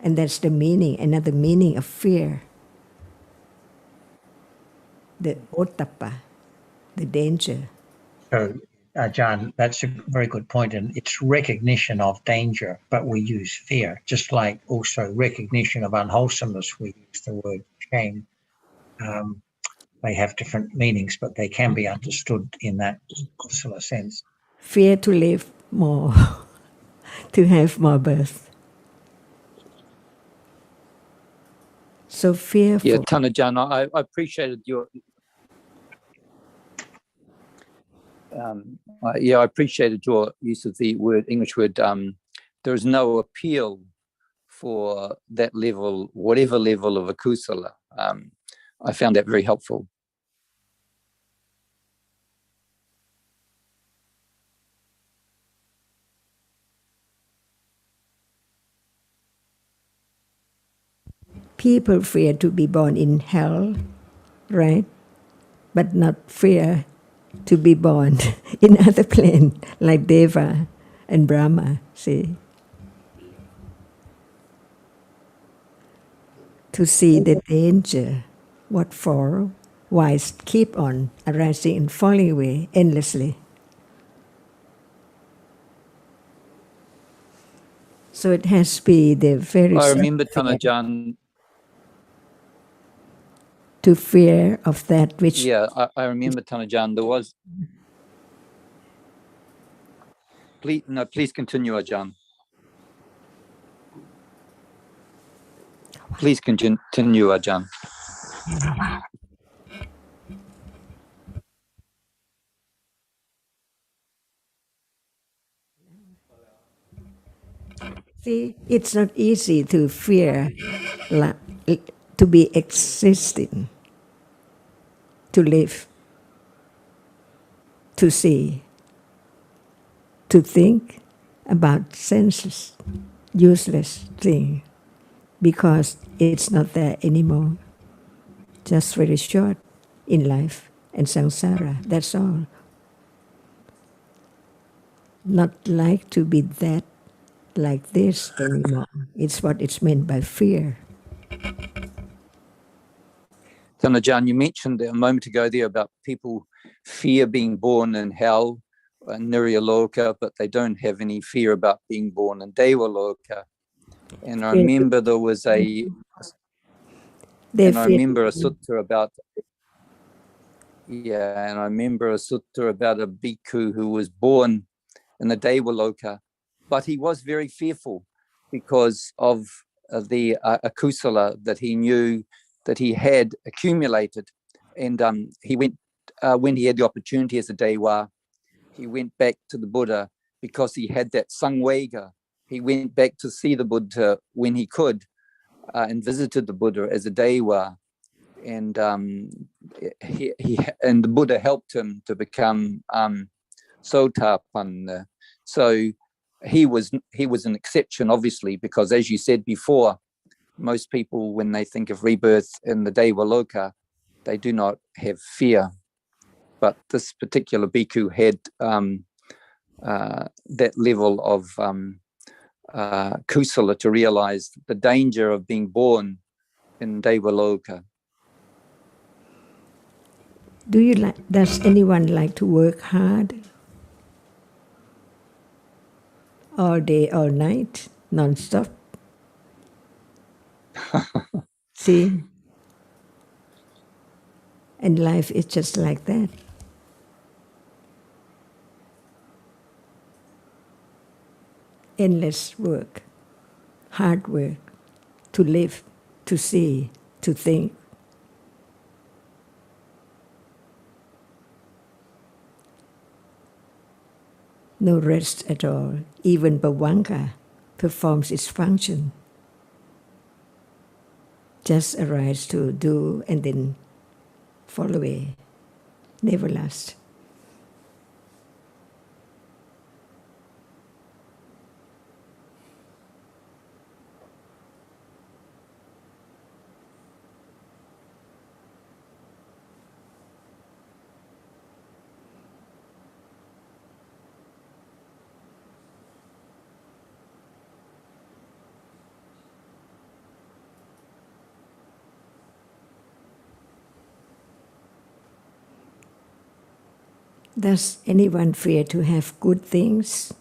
And that's the meaning, another meaning of fear. The ottappa, the danger. So, Ajahn, that's a very good point, and it's recognition of danger, but we use fear, just like also recognition of unwholesomeness, we use the word shame. They have different meanings, but they can be understood in that sort of sense. Fear to live more, to have more birth. So fearful. Yeah, Tanajan, I appreciated your. I appreciated your use of the English word. There is no appeal for that level, whatever level of akusala. I found that very helpful. People fear to be born in hell, right? But not fear to be born in other plane like Deva and Brahma, see? To see the danger, what for? Why keep on arising and falling away endlessly? So it has to be the very I remember Tanajan. To fear of that which... Yeah, I remember Tanajan. There was... Please continue, Ajahn. Please continue, Ajahn. See, it's not easy to fear, to be existing, to live, to see, to think about senses, useless thing, because it's not there anymore. Just very short in life and samsara, that's all. Not like to be that, like this anymore. It's what it's meant by fear. Tanajan, you mentioned a moment ago there about people fear being born in hell, Niryaloka, but they don't have any fear about being born in Devaloka. And I remember there was a sutta about a bhikkhu who was born in the Devaloka, but he was very fearful because of the akusala that he knew that he had accumulated. And he went, when he had the opportunity as a Dewa, he went back to the Buddha because he had that sangvega. He went back to see the Buddha when he could and visited the Buddha as a Dewa. And and the Buddha helped him to become Sotapanna. So he was an exception, obviously, because as you said before, most people, when they think of rebirth in the Devaloka, they do not have fear. But this particular bhikkhu had that level of kusala to realize the danger of being born in Devaloka. Does anyone like to work hard? All day, all night, non-stop? See? And life is just like that. Endless work, hard work, to live, to see, to think. No rest at all. Even bhavanka performs its function. just arise to do and then fall away, never last. Does anyone fear to have good things?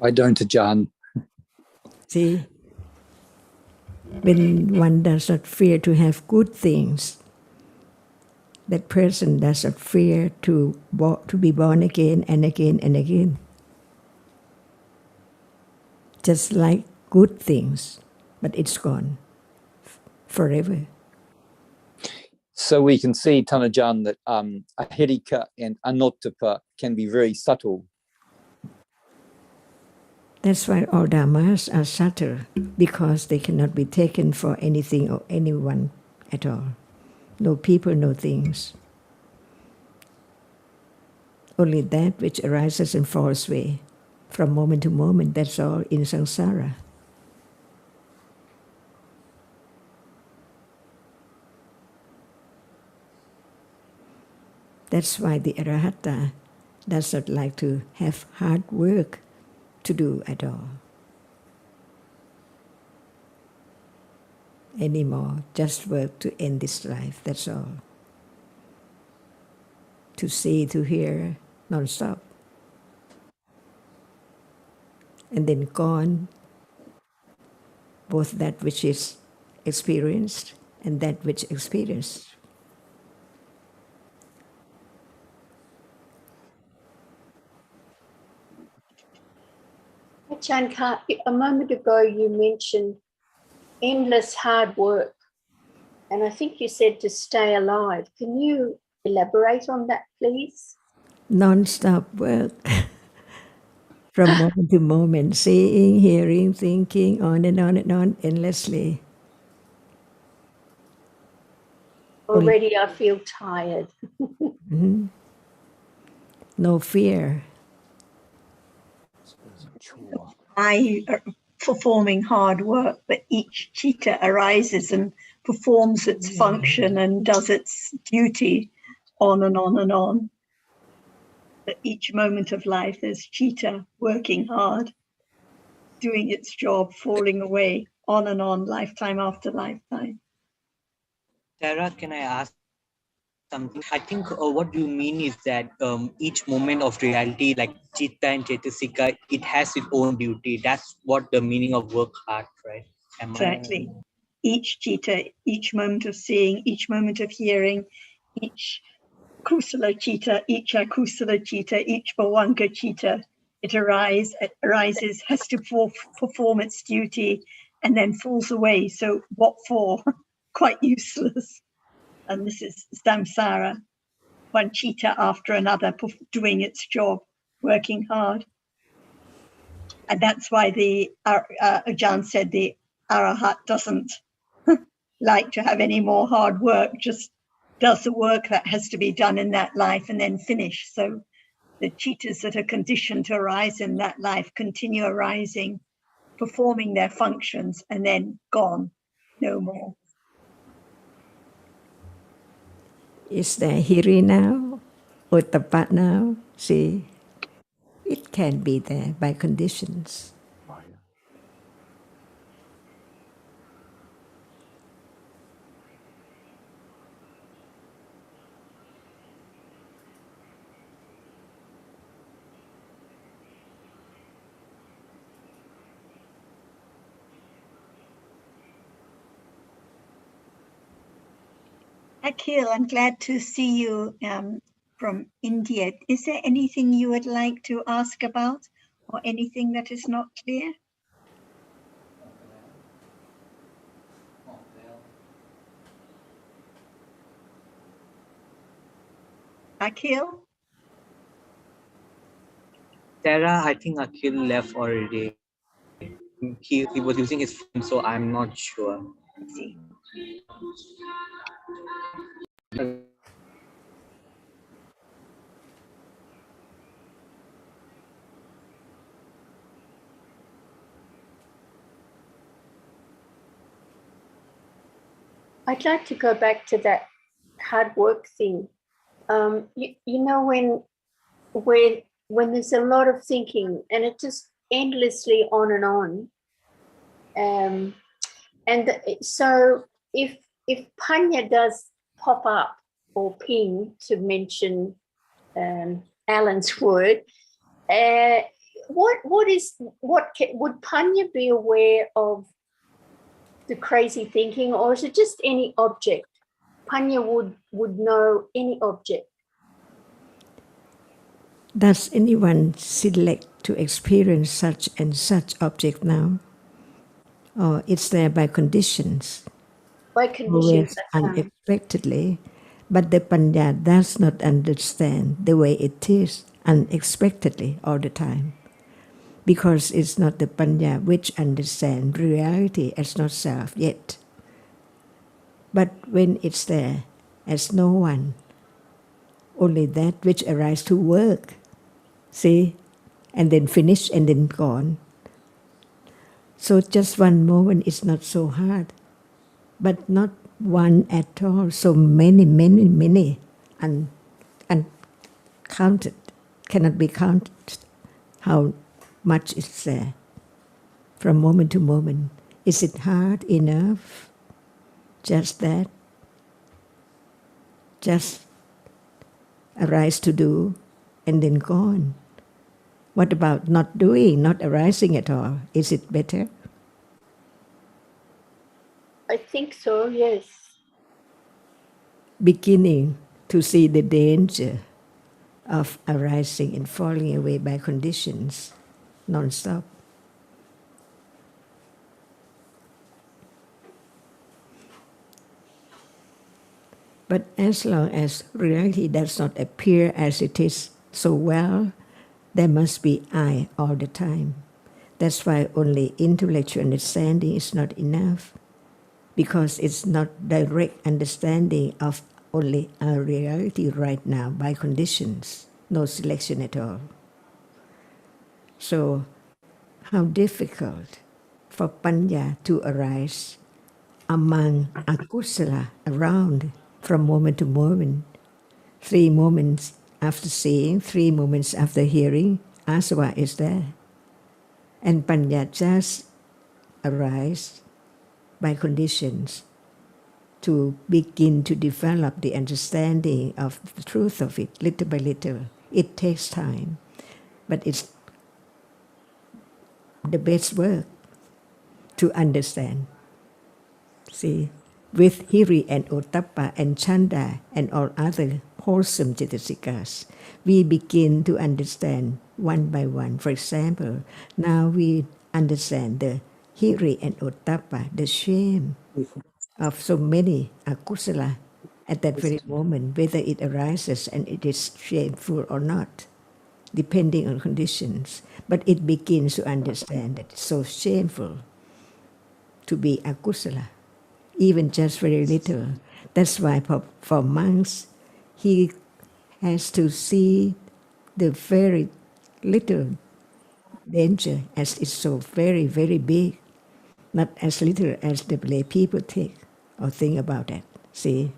I don't, Ajahn. See, when one does not fear to have good things, that person does not fear to be born again and again and again. Just like good things, but it's gone forever. So we can see, Tanajan, that ahirika and anottapa can be very subtle. That's why all dhammas are subtle, because they cannot be taken for anything or anyone at all. No people, no things. Only that which arises and falls away from moment to moment, that's all in samsara. That's why the Arahata does not like to have hard work to do at all anymore. Just work to end this life, that's all. To see, to hear, non-stop. And then gone, both that which is experienced and that which experienced. Ajahn, a moment ago you mentioned endless hard work, and I think you said to stay alive. Can you elaborate on that, please? Non-stop work. From moment to moment, seeing, hearing, thinking, on and on and on, endlessly. Already I feel tired. Mm-hmm. No fear. I performing hard work, but each chitta arises and performs its function and does its duty on and on and on. At each moment of life, there's chitta working hard, doing its job, falling away, on and on, lifetime after lifetime. Sarah, can I ask something? I think what you mean is that each moment of reality, like Chitta and Chetasika, it has its own duty. That's what the meaning of work hard, right? Exactly. Each chitta, each moment of seeing, each moment of hearing, each kusala chitta, each akusala chitta, each bhavanka chitta, it arises, has to perform its duty, and then falls away. So what for? Quite useless. And this is samsara, one chitta after another, doing its job, working hard. And that's why the Ajahn said the Arahat doesn't like to have any more hard work, just does the work that has to be done in that life and then finish. So the chittas that are conditioned to arise in that life continue arising, performing their functions, and then gone, no more. Is there hiri now? Ottappa now? See, it can be there by conditions. Akhil, I'm glad to see you from India. Is there anything you would like to ask about or anything that is not clear? Akhil? Sarah, I think Akhil left already. He was using his phone, so I'm not sure. See. I'd like to go back to that hard work thing. You know, when there's a lot of thinking and it just endlessly on and on. So if Panya does pop up or ping, to mention Alan's word, would Panya be aware of the crazy thinking, or is it just any object? Panya would know any object. Does anyone select to experience such and such object now? Or it's there by conditions? By conditions, Always unexpectedly, but the Panya does not understand the way it is unexpectedly all the time, because it's not the Panya which understands reality as not self yet. But when it's there as no one, only that which arises to work, see, and then finish and then gone. So just one moment is not so hard, but not one at all. So many, uncounted, cannot be counted how much is there from moment to moment. Is it hard enough? Just that? Just arise to do and then gone. What about not doing, not arising at all? Is it better? I think so, yes. Beginning to see the danger of arising and falling away by conditions non-stop. But as long as reality does not appear as it is so well, there must be I all the time. That's why only intellectual understanding is not enough, because it's not direct understanding of only our reality right now by conditions, no selection at all. So how difficult for Panya to arise among akusala around from moment to moment. 3 moments after seeing, 3 moments after hearing, asava is there. And Panya just arise by conditions to begin to develop the understanding of the truth of it little by little. It takes time, but it's the best work to understand. See, with Hiri and Ottappa and Chanda and all other wholesome Citasikas, we begin to understand one by one. For example, now we understand the Hiri and Ottappa, the shame of so many akusala at that very moment, whether it arises and it is shameful or not, depending on conditions. But it begins to understand that it's so shameful to be akusala, even just very little. That's why for monks, he has to see the very little danger as it's so very, very big, not as little as the lay people take or think about it. See,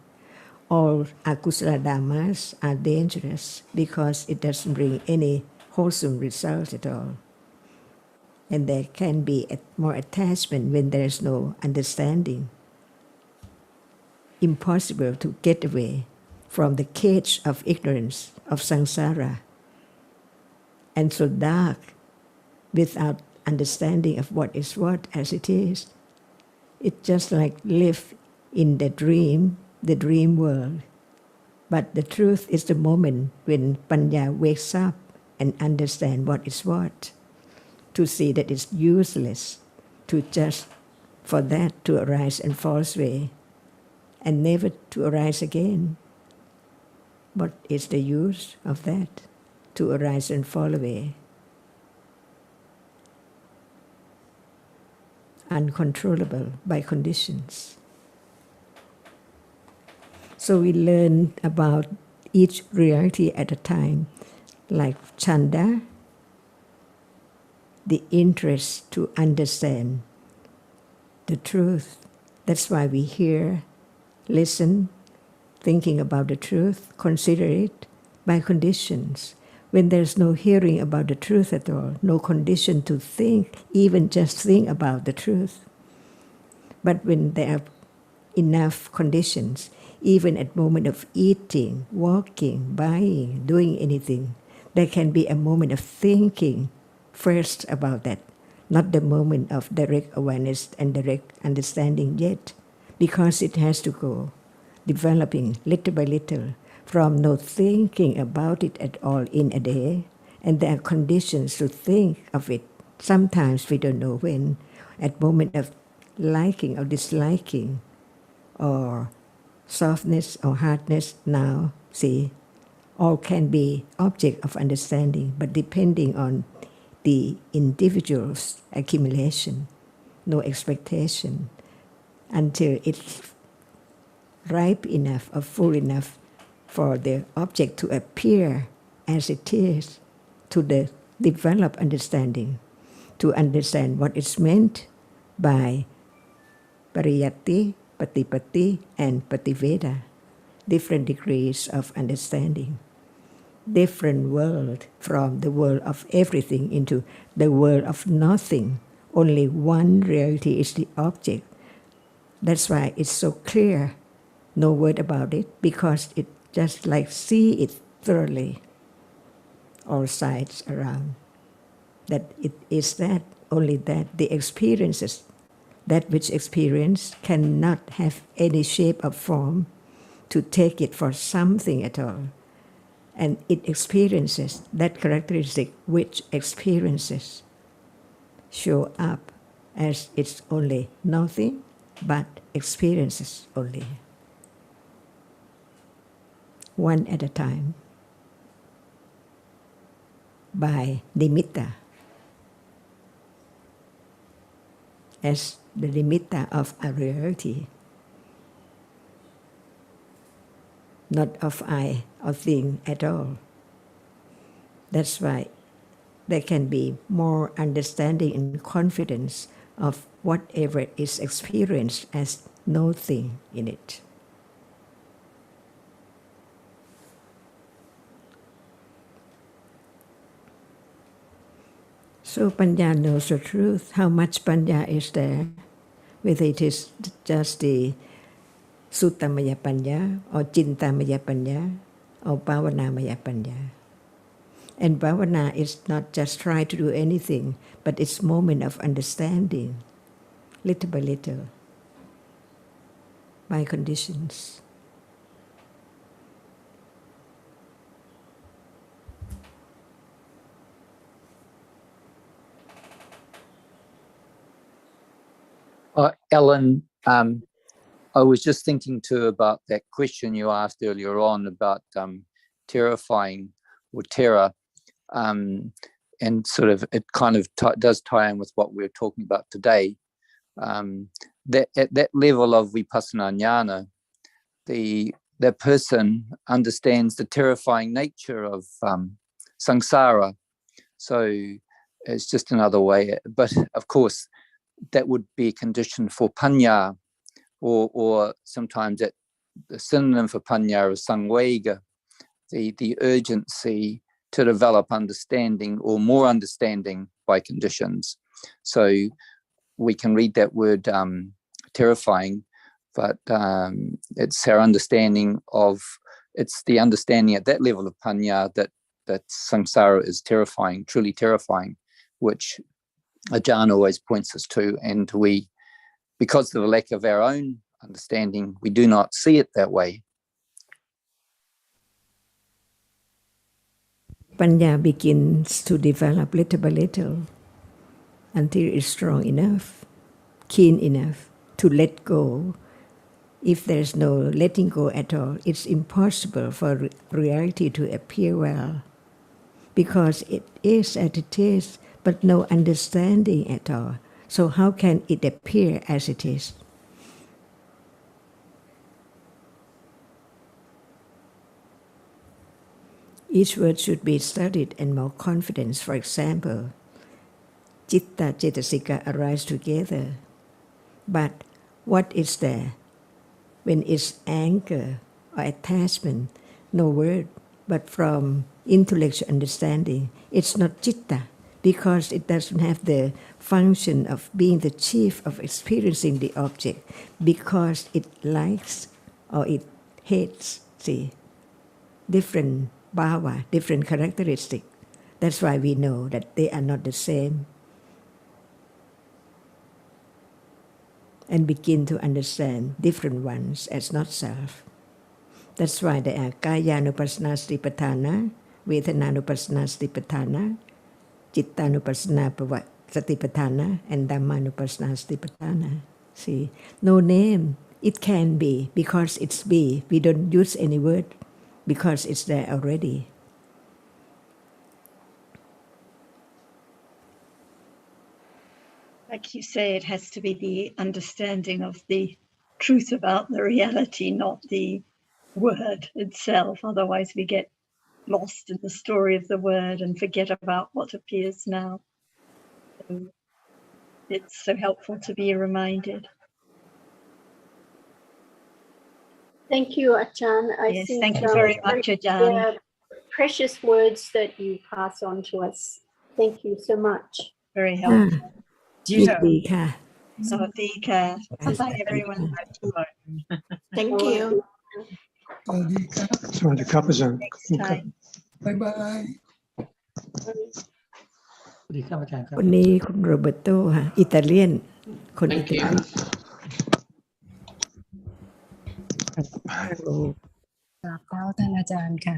all akusala dhammas are dangerous because it doesn't bring any wholesome results at all. And there can be more attachment when there is no understanding. Impossible to get away from the cage of ignorance, of samsara, and so dark without understanding of what is what as it is. It's just like live in the dream world. But the truth is the moment when Panya wakes up and understands what is what, to see that it's useless to just for that to arise and fall away and never to arise again. What is the use of that, to arise and fall away? uncontrollable by conditions. So we learn about each reality at a time, like chanda, the interest to understand the truth. That's why we hear, listen, thinking about the truth, consider it by conditions. When there's no hearing about the truth at all, no condition to think, even just think about the truth. But when there are enough conditions, even at moment of eating, walking, buying, doing anything, there can be a moment of thinking first about that, not the moment of direct awareness and direct understanding yet, because it has to go developing little by little from no thinking about it at all in a day, and there are conditions to think of it. Sometimes we don't know when, at moment of liking or disliking, or softness or hardness. Now, see, all can be object of understanding, but depending on the individual's accumulation, no expectation, until it's ripe enough or full enough for the object to appear as it is, to the developed understanding, to understand what is meant by pariyatti, patipatti, and pativeda, different degrees of understanding, different world, from the world of everything into the world of nothing. Only one reality is the object. That's why it's so clear, no word about it, because it just like see it thoroughly, all sides around, that it is that, only that, the experiences, that which experience cannot have any shape or form to take it for something at all. And it experiences that characteristic which experiences show up as it's only nothing but experiences only, one at a time, by nimitta, as the nimitta of a reality, not of I or thing at all. That's why there can be more understanding and confidence of whatever is experienced as no thing in it. So Panya knows the truth. How much Panya is there? Whether it is just the Suttamaya Panya or Chintamaya Panya or Bhavanamaya Panya. And Bhavana is not just try to do anything, but it's moment of understanding, little by little, by conditions. Ellen, I was just thinking too about that question you asked earlier on about terrifying or terror, and sort of it kind of does tie in with what we're talking about today. That at that level of vipassana jnana, the person understands the terrifying nature of samsara. So it's just another way. But of course, that would be a condition for panya, or sometimes that the synonym for panya is samvega, the urgency to develop understanding or more understanding by conditions. So we can read that word terrifying, but it's our understanding of, it's the understanding at that level of panya that samsara is terrifying, truly terrifying, which Ajahn always points us to, and we, because of the lack of our own understanding, we do not see it that way. Panya begins to develop little by little until it's strong enough, keen enough to let go. If there's no letting go at all, it's impossible for reality to appear well, because it is as it is, but no understanding at all. So how can it appear as it is? Each word should be studied and more confidence. For example, Citta, Cetasika arise together. But what is there? When it's anger or attachment, no word, but from intellectual understanding, it's not Citta, because it doesn't have the function of being the chief of experiencing the object, because it likes or it hates, see, different bhava, different characteristic. That's why we know that they are not the same. And begin to understand different ones as not self. That's why there are Kayanupassana Satipatthana, Vedananupassana Satipatthana, Cittanupassana Satipatthana, and Dhammanupassana Satipatthana. See, no name. It can be because it's be. We don't use any word because it's there already. Like you say, it has to be the understanding of the truth about the reality, not the word itself. Otherwise, we get lost in the story of the word and forget about what appears now. So it's so helpful to be reminded. Thank you, Ajahn. Yes, thank you very much, Ajahn. Yeah, precious words that you pass on to us. Thank you so much. Very helpful. ยินดีค่ะ Sawadika. Bye, everyone. Thank you สวัสดีครับอาจารย์ Next time. บ๊ายบาย สวัสดีครับอาจารย์ครับ วันนี้คุณโรเบร์โตค่ะอิตาเลียน คนอิ Thank ตา you. ลี กราบเท้าท่านอาจารย์ค่ะ